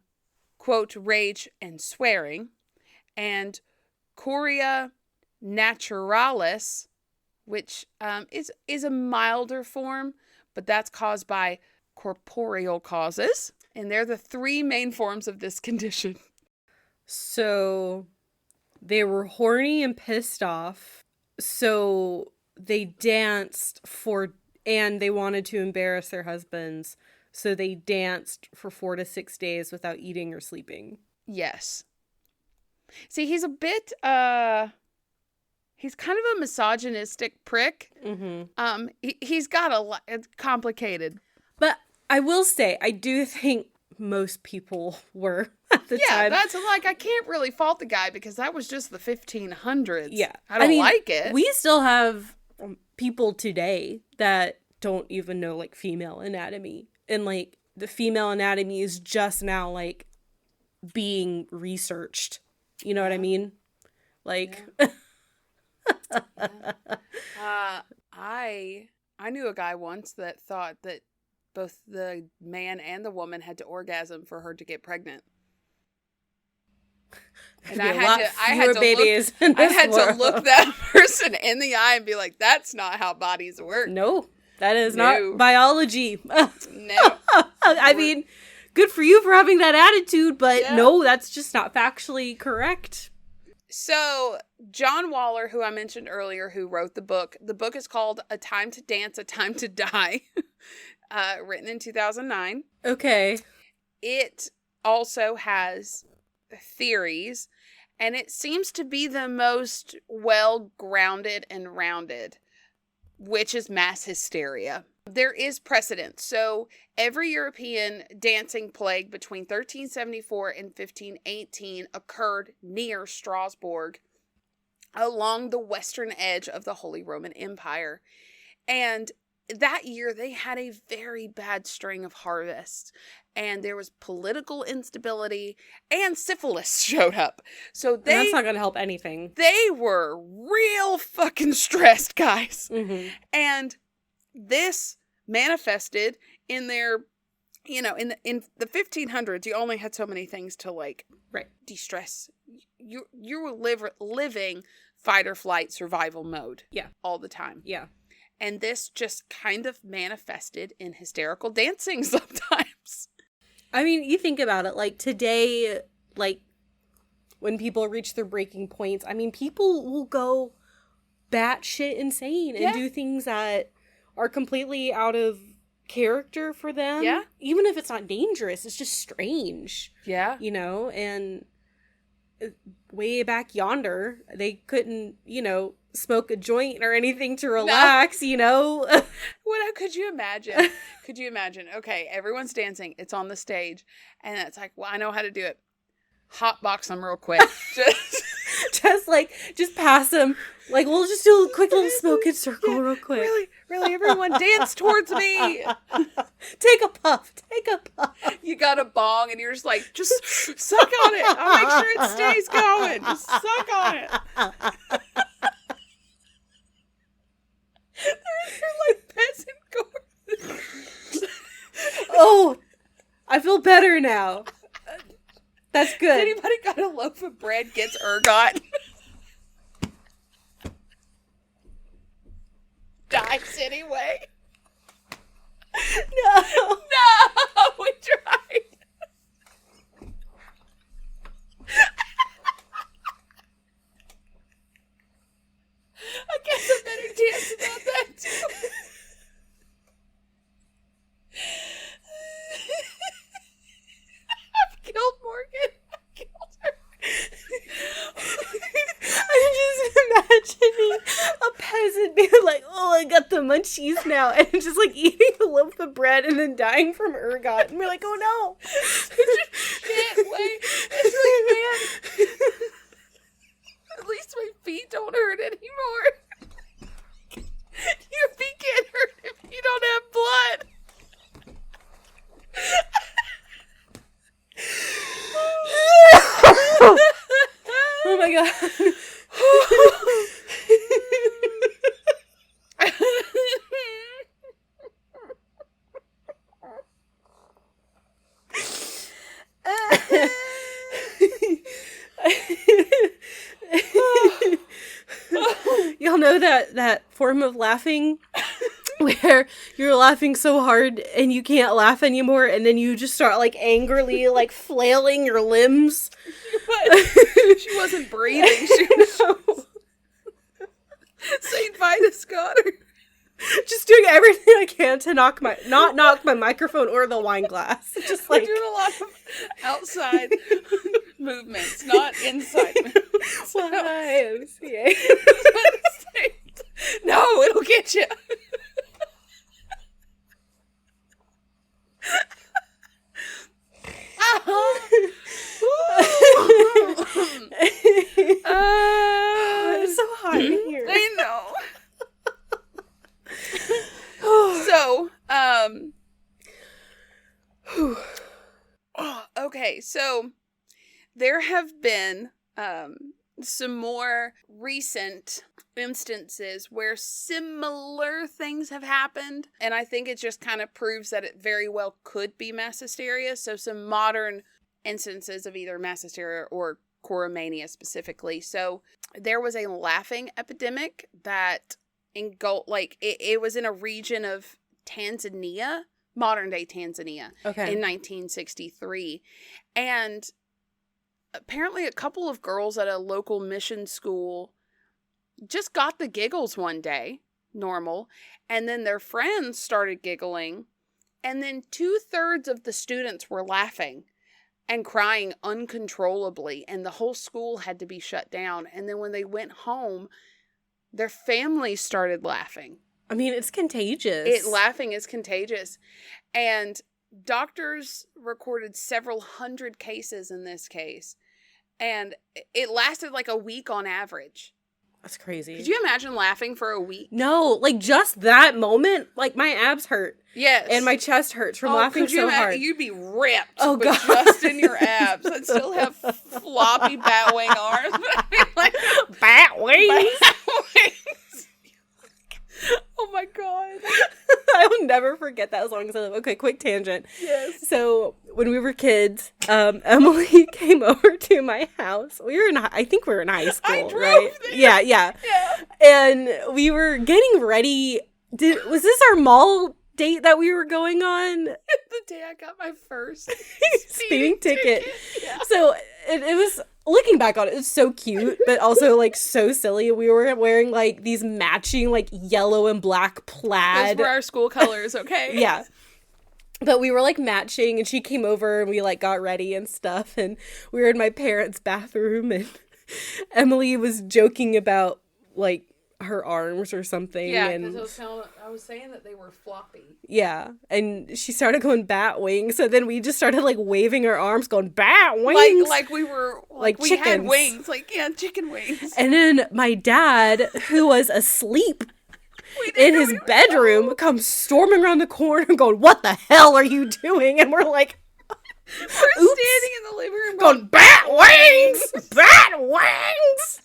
quote, rage and swearing, and chorea naturalis, which is a milder form, but that's caused by corporeal causes. And they're the 3 main forms of this condition. So they were horny and pissed off. So they danced and they wanted to embarrass their husbands. So they danced for 4 to 6 days without eating or sleeping. Yes. See, he's a bit, he's kind of a misogynistic prick. Mm-hmm. He's got a lot, it's complicated. But I will say, I do think most people were at the time. Yeah, that's like, I can't really fault the guy because that was just the 1500s. Yeah. I mean, like it. We still have people today that don't even know, like, female anatomy. And, like, the female anatomy is just now, like, being researched. You know what I mean? Like... Yeah. I knew a guy once that thought that both the man and the woman had to orgasm for her to get pregnant. And I had to look that person in the eye and be like, that's not how bodies work. No, that is not biology. No. I mean, good for you for having that attitude, but no, that's just not factually correct. So, John Waller, who I mentioned earlier, who wrote the book is called A Time to Dance, A Time to Die, written in 2009. Okay. It also has theories, and it seems to be the most well-grounded and rounded, which is mass hysteria. There is precedent. So every European dancing plague between 1374 and 1518 occurred near Strasbourg along the western edge of the Holy Roman Empire. And that year they had a very bad string of harvests, and there was political instability, and syphilis showed up. So And that's not going to help anything. They were real fucking stressed, guys. Mm-hmm. And this manifested in their, in the 1500s, you only had so many things to like de-stress. You were living fight or flight survival mode all the time. Yeah. And this just kind of manifested in hysterical dancing sometimes. I mean, you think about it, like today, like when people reach their breaking points, I mean, people will go batshit insane and do things that are completely out of character for them. Yeah. Even if it's not dangerous, it's just strange. Yeah. And way back yonder, they couldn't, smoke a joint or anything to relax, What could you imagine? Okay, everyone's dancing. It's on the stage. And it's like, well, I know how to do it. Hotbox them real quick. just pass them. Like, we'll just do a quick little smoking circle real quick. Really, everyone dance towards me. Take a puff. You got a bong and you're just like, just suck on it. I'll make sure it stays going. Just suck on it. They're like peasant chorus. Oh, I feel better now. That's good. Anybody got a loaf of bread gets ergot. Dies anyway. No, we tried. I guess I better dance about that too. I've killed Morgan. I've killed her. I'm just imagining a peasant being like, oh, I got the munchies now, and just like eating a loaf of bread and then dying from ergot, and we're like, oh no. Can't wait. It's like, man, at least my feet don't hurt anymore. Your feet can't hurt if you don't have blood. Oh my god. Y'all know that form of laughing where you're laughing so hard and you can't laugh anymore, and then you just start like angrily like flailing your limbs. She wasn't breathing. St. Vitus got her. Just doing everything I can to not knock my microphone or the wine glass. Just like doing a lot of outside movements, not inside movements. YMCA. No, it'll get you. It's so hot in here. I know. So, okay, so there have been some more recent instances where similar things have happened, and I think it just kind of proves that it very well could be mass hysteria. So some modern instances of either mass hysteria or choromania specifically. So there was a laughing epidemic that it was in a region of Tanzania, modern day Tanzania, in 1963. And apparently a couple of girls at a local mission school just got the giggles one day, normal, and then their friends started giggling, and then 2/3 of the students were laughing and crying uncontrollably, and the whole school had to be shut down. And then when they went home, their families started laughing. I mean, it's contagious. Laughing is contagious. And doctors recorded several hundred cases in this case. And it lasted like a week on average. That's crazy. Could you imagine laughing for a week? No, like just that moment, like my abs hurt. Yes. And my chest hurts from laughing so hard. You'd be ripped. Oh, God. Just in your abs. I'd still have floppy bat wing arms. But I'd be like, bat wings. Bat wings. Oh my God. I will never forget that as long as I live. Okay, quick tangent. Yes. So when we were kids, Emily came over to my house. I think we were in high school, I drove right? there. Yeah. And we were getting ready. Was this our mall date that we were going on? The day I got my first speeding ticket. Yeah. So it was, looking back on it, it was so cute, but also like so silly. We were wearing like these matching like yellow and black plaid. Those were our school colors, okay? Yeah. But we were like matching, and she came over and we like got ready and stuff, and we were in my parents' bathroom, and Emily was joking about like her arms or something. Yeah, and because I was saying that they were floppy. yeah, and she started going bat wings, so then we just started like waving our arms, going bat wings, like we were like we chickens. had wings, like chicken wings. And then my dad, who was asleep in his bedroom, comes storming around the corner going, "What the hell are you doing?" And we're like, we're standing in the living room going, "Bat wings! Bat wings!"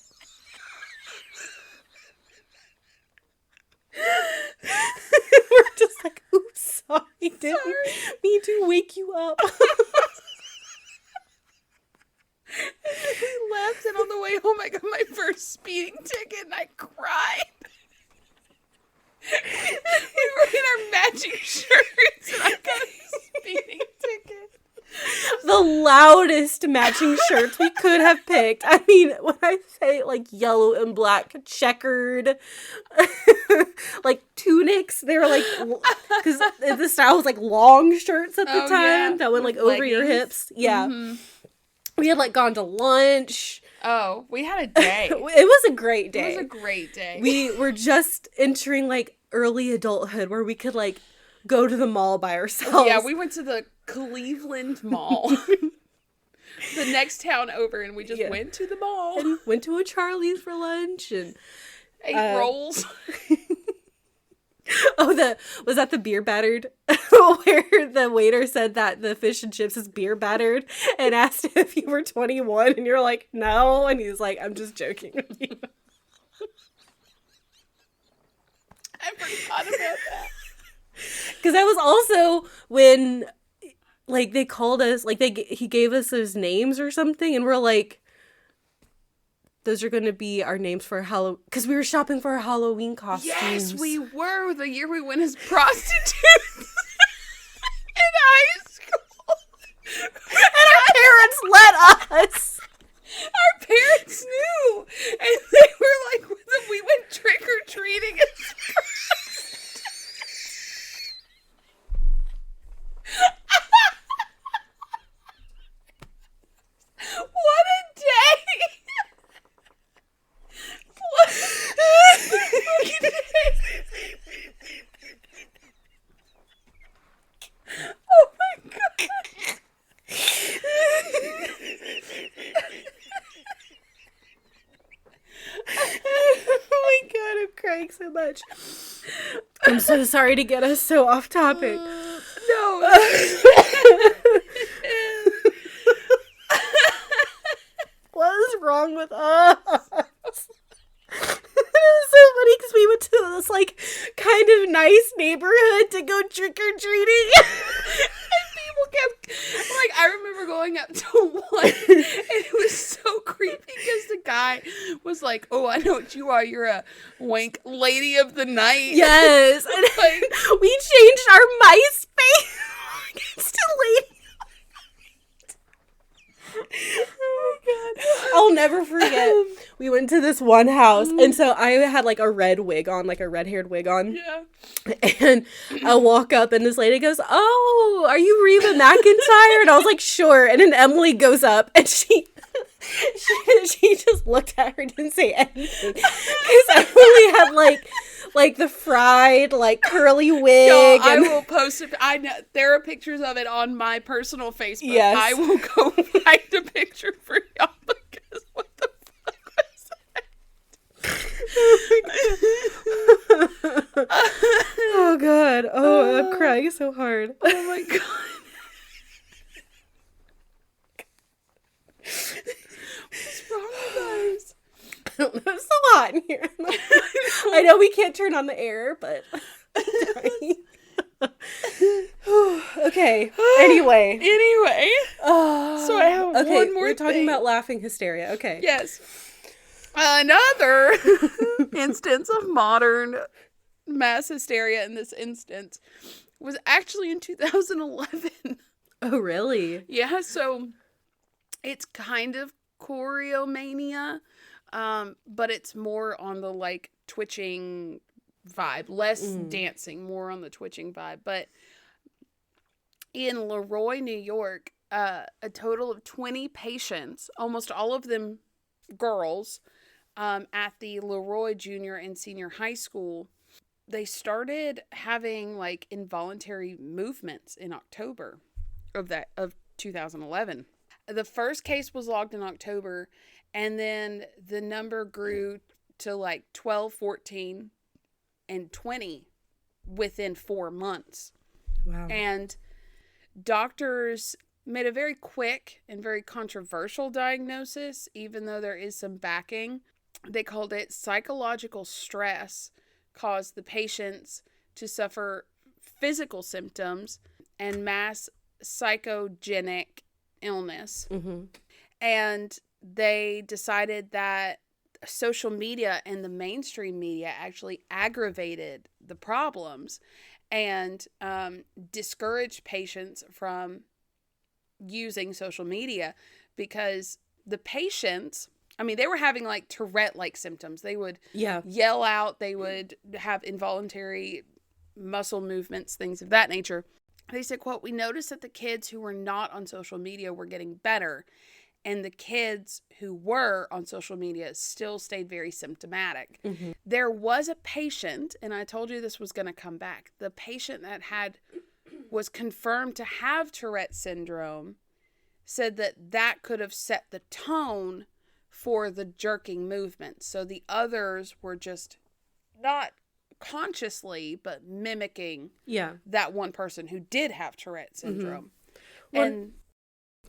We're just like, "Oops, sorry, didn't mean to wake you up." We left, and on the way home I got my first speeding ticket and I cried. We were in our matching shirts and I got a speeding ticket. The loudest matching shirts we could have picked. I mean, when I say like yellow and black checkered, like tunics, they were like, because the style was like long shirts at the time that went like over your hips. Yeah. Mm-hmm. We had like gone to lunch. Oh, we had a day. It was a great day. It was a great day. We were just entering like early adulthood where we could like go to the mall by ourselves. Yeah, we went to the Cleveland Mall. The next town over, and we just went to the mall. And went to a Charlie's for lunch and ate rolls. Oh, was that the beer battered? Where the waiter said that the fish and chips is beer battered and asked if you were 21 and you're like, no. And he's like, I'm just joking with you. I forgot about that. Because that was also when, like, they called us, like, he gave us those names or something, and we're like, those are going to be our names for Halloween, because we were shopping for our Halloween costumes. Yes, we were. The year we went as prostitutes in high school. And our parents let us. Our parents knew. And they were like, we went trick-or-treating as prostitutes. What a day! Oh my God. Oh my God, I'm crying so much. I'm so sorry to get us so off topic. No. What is wrong with us? It was so funny because we went to this like kind of nice neighborhood to go trick-or-treating. And people kept, like, I remember going up to one, and it was so creepy because the guy was like, "Oh, I know what you are. You're a wank lady of the night." Yes. And Like, we changed our MySpace to lady. Oh my God. I'll never forget. We went to this one house, and so I had like a red wig on, like a red-haired wig on. yeah. And I walk up, and this lady goes, "Oh, are you Reba McEntire?" And I was like, "Sure." And then Emily goes up, and she just looked at her, didn't say anything, because Emily had like the fried like curly wig. Y'all, I will post it. I know there are pictures of it on my personal Facebook. Yes. I will go find a picture for y'all because what the fuck was that? God. Oh, I'm crying so hard. Oh my God. What's wrong with us? I don't know. It's so hot in here. I know we can't turn on the air, but I'm dying. Okay. Anyway. So I have one more we're talking thing. about laughing hysteria. Okay. Yes. Another instance of modern mass hysteria in this instance was actually in 2011. Oh, really? Yeah, so it's kind of choreomania, but it's more on the like twitching vibe, less dancing, more on the twitching vibe. But in Leroy, New York, a total of 20 patients, almost all of them girls, at the Leroy Junior and Senior High School, they started having like involuntary movements in October of 2011. The first case was logged in October, and then the number grew to like 12, 14, and 20 within 4 months. Wow. And doctors made a very quick and very controversial diagnosis, even though there is some backing. They called it psychological stress caused the patients to suffer physical symptoms and mass psychogenic illness. Mm-hmm. And they decided that social media and the mainstream media actually aggravated the problems and discouraged patients from using social media, because the patients, I mean, they were having like Tourette-like symptoms. They would yell out, they would have involuntary muscle movements, things of that nature. They said, quote, "We noticed that the kids who were not on social media were getting better, and the kids who were on social media still stayed very symptomatic." Mm-hmm. There was a patient, and I told you this was going to come back. The patient that was confirmed to have Tourette syndrome said that could have set the tone for the jerking movement. So the others were just not consciously, but mimicking that one person who did have Tourette syndrome. Mm-hmm. Well,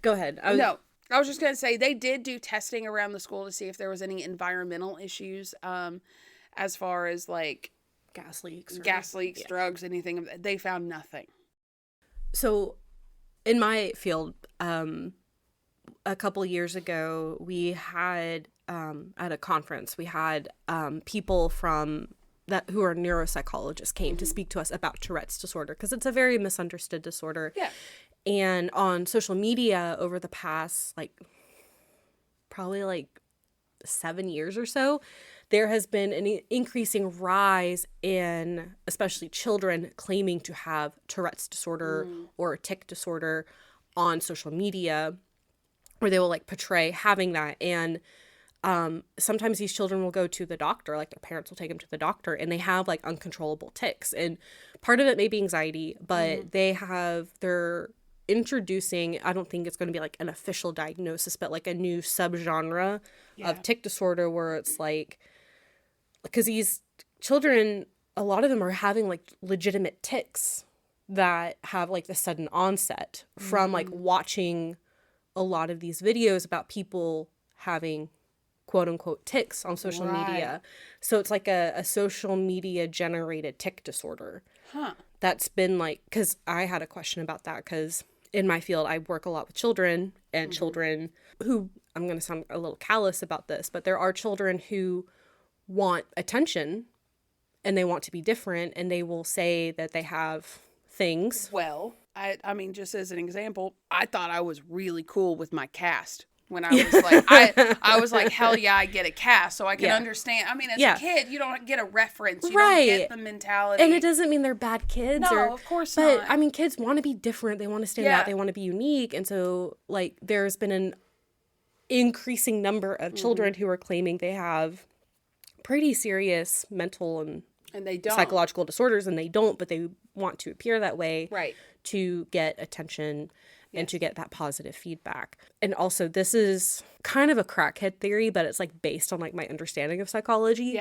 go ahead. I was just going to say, they did do testing around the school to see if there was any environmental issues, as far as like gas leaks, drugs, anything of that. They found nothing. So in my field, a couple years ago, we had, at a conference, we had people from who are neuropsychologists came to speak to us about Tourette's disorder, because it's a very misunderstood disorder. Yeah. And on social media over the past, probably 7 years or so, there has been an increasing rise in especially children claiming to have Tourette's disorder or tic disorder on social media, where they will portray having that. And sometimes these children will go to the doctor, their parents will take them to the doctor, and they have uncontrollable tics. And part of it may be anxiety, but they're introducing, I don't think it's going to be an official diagnosis, but a new subgenre of tic disorder, where it's because these children, a lot of them are having legitimate tics that have the sudden onset from watching a lot of these videos about people having quote unquote tics on social media. So it's a social media generated tic disorder. That's been because I had a question about that, because in my field I work a lot with children, and children who, I'm going to sound a little callous about this, but there are children who want attention and they want to be different, and they will say that they have things. Well, I mean, just as an example, I thought I was really cool with my cast when I was I was like, hell yeah, I get a cast, so I can understand. I mean, as a kid, you don't get a reference. You don't get the mentality. And it doesn't mean they're bad kids. No, of course not. But, I mean, kids want to be different. They want to stand out. They want to be unique. And so, there's been an increasing number of children who are claiming they have pretty serious mental and they don't. Psychological disorders, and they don't, but they want to appear that way to get attention and to get that positive feedback. And also, this is kind of a crackhead theory, but it's based on my understanding of psychology,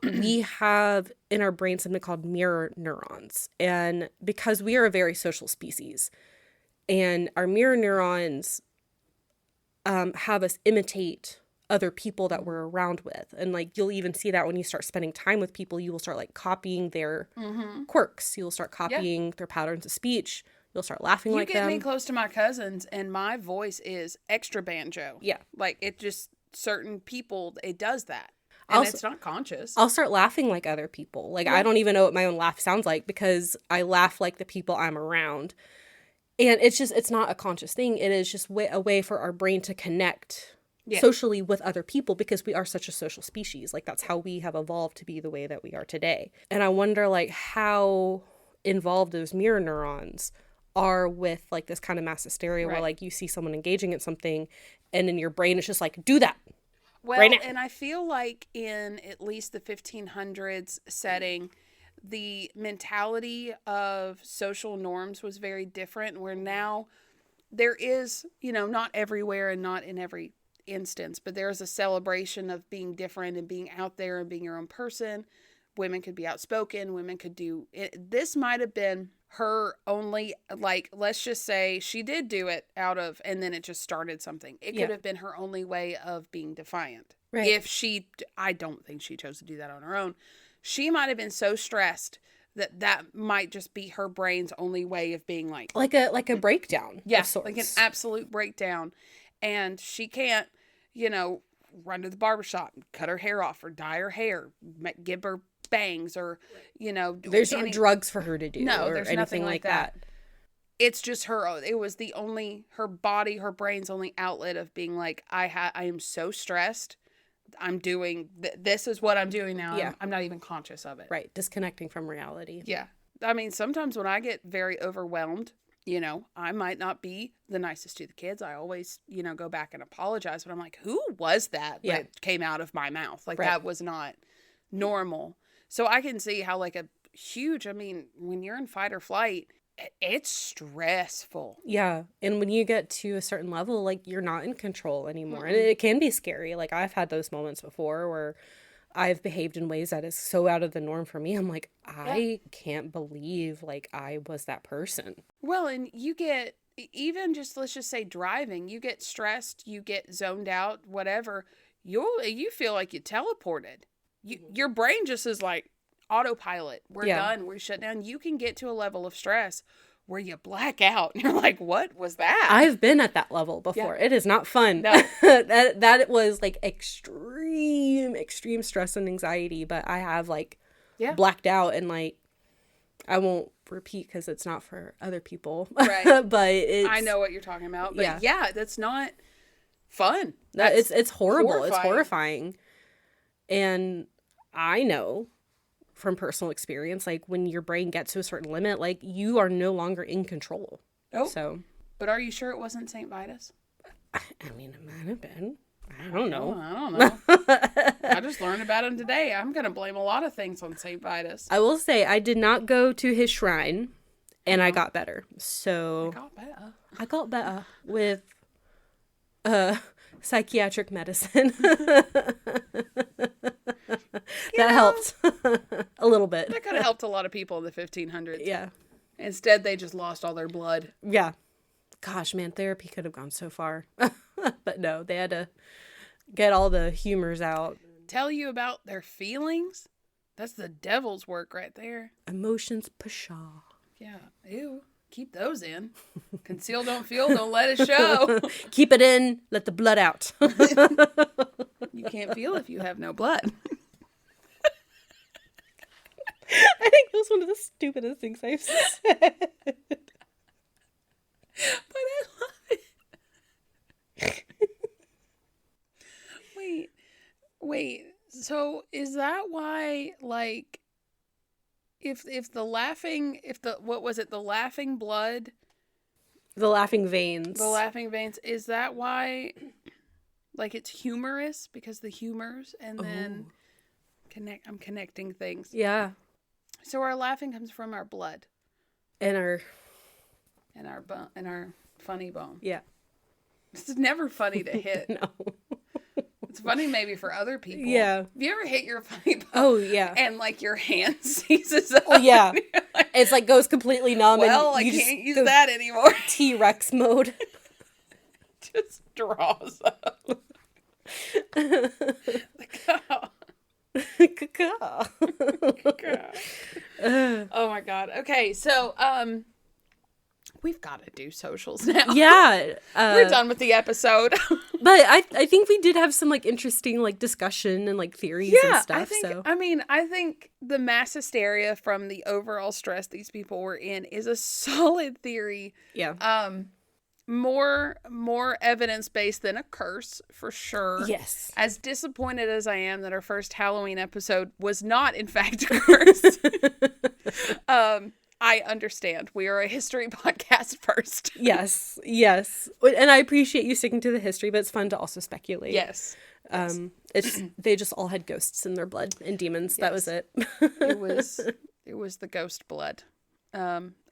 we have in our brain something called mirror neurons. And because we are a very social species, and our mirror neurons have us imitate other people that we're around with. And like, you'll even see that when you start spending time with people, you will start like copying their quirks. You'll start copying their patterns of speech. You'll start laughing like them. You get me close to my cousins and my voice is extra banjo. Yeah. Like it just, certain people, it does that. And it's not conscious. I'll start laughing like other people. Like, I don't even know what my own laugh sounds like because I laugh like the people I'm around. And it's not a conscious thing. It is just a way for our brain to connect socially with other people because we are such a social species. Like, that's how we have evolved to be the way that we are today. And I wonder, like, how involved those mirror neurons are with, like, this kind of mass hysteria where, like, you see someone engaging in something and in your brain it's just like, do that. Well, right now. And I feel like in at least the 1500s setting, the mentality of social norms was very different, where now there is, not everywhere and not in every instance, but there's a celebration of being different and being out there and being your own person. Women could be outspoken. Women could do it. This might have been her only, like, let's just say she did do it out of, and then it just started something. It could have been her only way of being defiant. Right. I don't think she chose to do that on her own. She might have been so stressed that might just be her brain's only way of being like a breakdown. Yeah, of sorts. like an absolute breakdown. And she can't, run to the barbershop, cut her hair off or dye her hair, give her bangs or, There's no drugs for her to do. No, or there's anything nothing like that. It's just it was the only, her body, her brain's only outlet of being like, I am so stressed. I'm doing, this is what I'm doing now. Yeah. I'm not even conscious of it. Right. Disconnecting from reality. Yeah. I mean, sometimes when I get very overwhelmed, I might not be the nicest to the kids. I always, go back and apologize, but I'm like, who was that came out of my mouth? Like, that was not normal. So I can see how, like, when you're in fight or flight, it's stressful. Yeah. And when you get to a certain level, like, you're not in control anymore. And it can be scary. Like, I've had those moments before where I've behaved in ways that is so out of the norm for me. I'm like, I can't believe, like, I was that person. Well, and you get, even just, let's just say driving, you get stressed, you get zoned out, whatever. You feel like you teleported. Your brain just is like, autopilot. We're done. We're shut down. You can get to a level of stress where you black out and you're like, what was that? I've been at that level before. It is not fun. No. that was like extreme stress and anxiety, but I have like blacked out, and like, I won't repeat because it's not for other people. Right. But I know what you're talking about. But that's not fun. It's horrible. Horrifying. It's horrifying. And I know from personal experience, like, when your brain gets to a certain limit, like, you are no longer in control. Oh. So. But are you sure it wasn't St. Vitus? I mean, it might have been. I don't know. I don't know. I just learned about him today. I'm going to blame a lot of things on St. Vitus. I will say, I did not go to his shrine, and I got better. So. I got better with psychiatric medicine. That helped a little bit. That could have helped a lot of people in the 1500s. Yeah. Instead, they just lost all their blood. Yeah. Gosh, man, therapy could have gone so far. But no, they had to get all the humors out. Tell you about their feelings? That's the devil's work right there. Emotions, pshaw. Yeah. Ew. Keep those in. Conceal, don't feel, don't let it show. Keep it in, let the blood out. You can't feel if you have no blood. I think that was one of the stupidest things I've said. But I love it. Wait. So is that why, like, if the laughing blood? The laughing veins. The laughing veins. Is that why, like, it's humorous? Because the humors, and then I'm connecting things. Yeah. So our laughing comes from our blood. And our bone, and our funny bone. Yeah. It's never funny to hit. No. It's funny maybe for other people. Yeah. Have you ever hit your funny bone? Oh, yeah. And like your hand seizes up? Oh, yeah. It's like goes completely numb. Well, and I you can't just use go that anymore. T-Rex mode. Just draws up. Oh my god. Okay, so we've got to do socials now. Yeah. We're done with the episode. But I think we did have some like interesting like discussion and like theories and stuff. I think the mass hysteria from the overall stress these people were in is a solid theory. Yeah. More evidence-based than a curse, for sure. Yes. As disappointed as I am that our first Halloween episode was not, in fact, a curse. I understand. We are a history podcast first. Yes. And I appreciate you sticking to the history, but it's fun to also speculate. Yes. It's they just all had ghosts in their blood and demons. Yes. That was it. It was the ghost blood.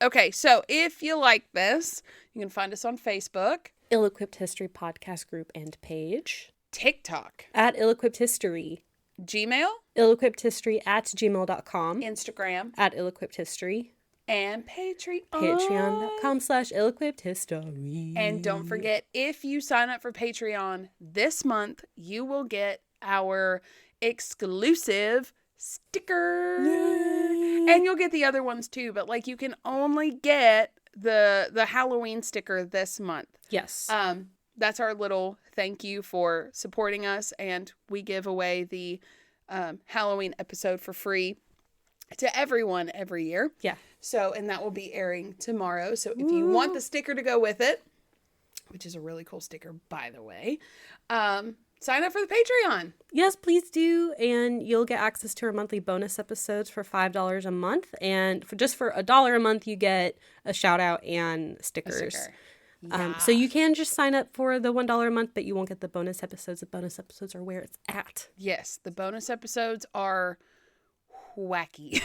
Okay, so if you like this, you can find us on Facebook, Ill-Equipped History Podcast Group and Page, TikTok at Ill-Equipped History, Gmail, ill-equippedhistory@gmail.com, Instagram at Ill-Equipped History, and Patreon. Patreon.com/ill-equippedhistory. And don't forget, if you sign up for Patreon this month, you will get our exclusive sticker. Yay. And you'll get the other ones too, but like you can only get the Halloween sticker this month. Yes. That's our little thank you for supporting us, and we give away the Halloween episode for free to everyone every year. Yeah. So, and that will be airing tomorrow. So if you want the sticker to go with it, which is a really cool sticker, by the way, sign up for the Patreon. Yes, please do. And you'll get access to our monthly bonus episodes for $5 a month. And for $1 a month, you get a shout out and stickers. A sticker. Yeah. So you can just sign up for the $1 a month, but you won't get the bonus episodes. The bonus episodes are where it's at. Yes, the bonus episodes are wacky.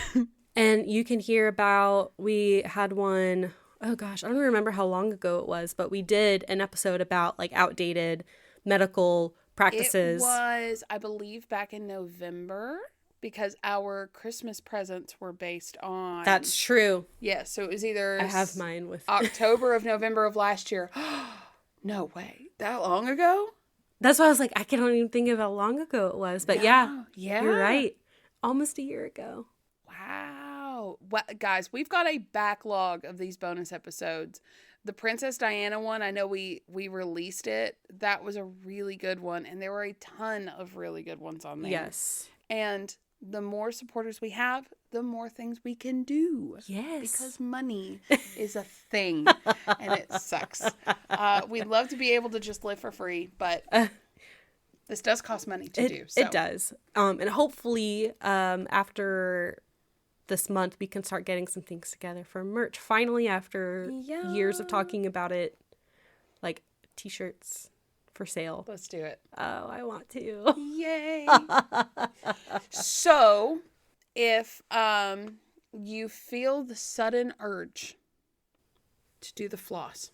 And you can hear about, we had one, oh gosh, I don't remember how long ago it was, but we did an episode about like outdated medical practices. It was, I believe, back in November, because our Christmas presents were based on... That's true. Yeah, so it was either... I have mine with... October of November of last year. No way. That long ago? That's why I was like, I can't even think of how long ago it was. But yeah, you're right. Almost a year ago. Wow. Well, guys, we've got a backlog of these bonus episodes. The Princess Diana one, I know we released it. That was a really good one. And there were a ton of really good ones on there. Yes. And the more supporters we have, the more things we can do. Yes. Because money is a thing. And it sucks. We'd love to be able to just live for free. But this does cost money to do. So. It does. And hopefully after... this month we can start getting some things together for merch finally after years of talking about it, like t-shirts for sale. Let's do it. Oh, I want to. Yay. So if you feel the sudden urge to do the floss,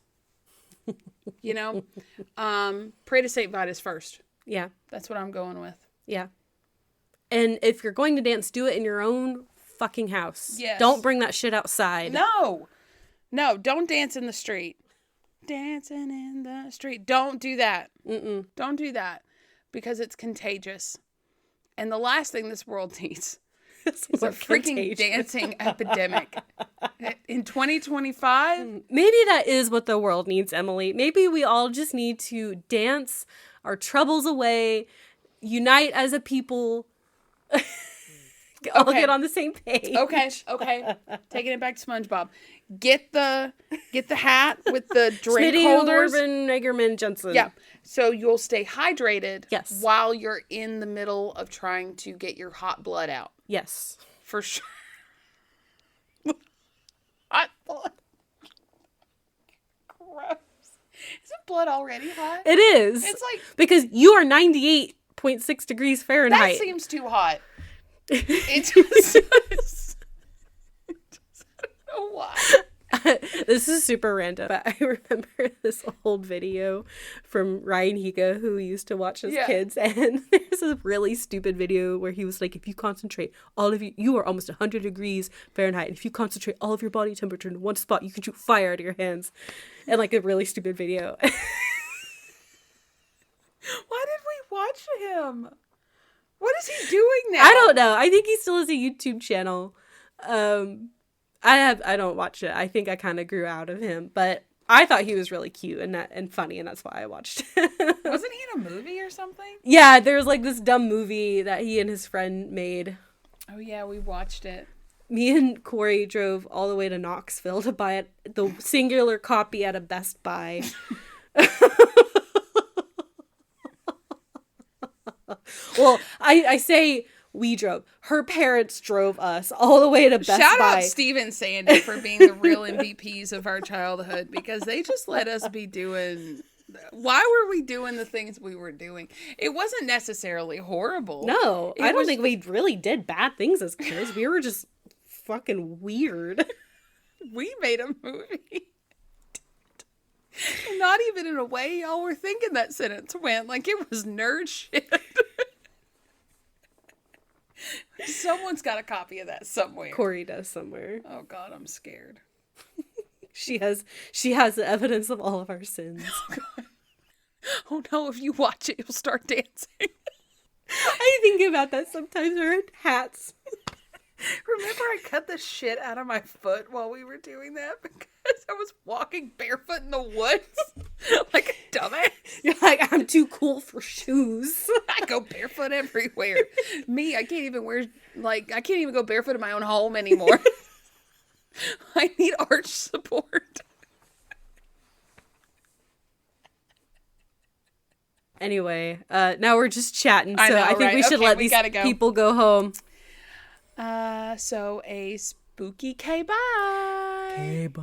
pray to St. Vitus first. Yeah, that's what I'm going with. Yeah. And if you're going to dance, do it in your own fucking house. Yes. Don't bring that shit outside. No, don't dance in the street. Dancing in the street. Don't do that. Don't do that, because it's contagious. And the last thing this world needs is a freaking dancing epidemic. In 2025? Maybe that is what the world needs, Emily. Maybe we all just need to dance our troubles away, unite as a people. All get on the same page. Okay. Taking it back to SpongeBob. Get the hat with the drink holders. Orban, Egerman, Jensen. Yeah. So you'll stay hydrated. Yes. While you're in the middle of trying to get your hot blood out. Yes. For sure. Hot blood. Gross. Isn't blood already hot? It is. It's like, because you are 98.6 degrees Fahrenheit. That seems too hot. It just I don't know why. This is super random, but I remember this old video from Ryan Higa, who used to watch his kids, and there's a really stupid video where he was like, if you concentrate all of you are almost 100 degrees Fahrenheit, and if you concentrate all of your body temperature in one spot, you can shoot fire out of your hands. And like a really stupid video. Why did we watch him? What is he doing now? I don't know. I think he still has a YouTube channel. I don't watch it. I think I kind of grew out of him, but I thought he was really cute and funny, and that's why I watched it. Wasn't he in a movie or something? Yeah, there was like this dumb movie that he and his friend made. Oh yeah, we watched it. Me and Corey drove all the way to Knoxville to buy the singular copy at a Best Buy. Well, I say we drove. Her parents drove us all the way to Best Buy. Shout out Steve and Sandy for being the real MVPs of our childhood, because they just let us be doing... Why were we doing the things we were doing? It wasn't necessarily horrible. No, I don't think we really did bad things as kids. We were just fucking weird. We made a movie. Not even in a way y'all were thinking that sentence went. Like, it was nerd shit. Someone's got a copy of that somewhere. Corey does somewhere. Oh God, I'm scared. She has the evidence of all of our sins. Oh no, if you watch it, you'll start dancing. I think about that sometimes. Our hats. Remember I cut the shit out of my foot while we were doing that because I was walking barefoot in the woods like a dumbass. You're like, I'm too cool for shoes. I go barefoot everywhere. Me, I can't even go barefoot in my own home anymore. I need arch support. Anyway, now we're just chatting, so I think right? we should let these people go home. So a spooky K-bye. K-bye.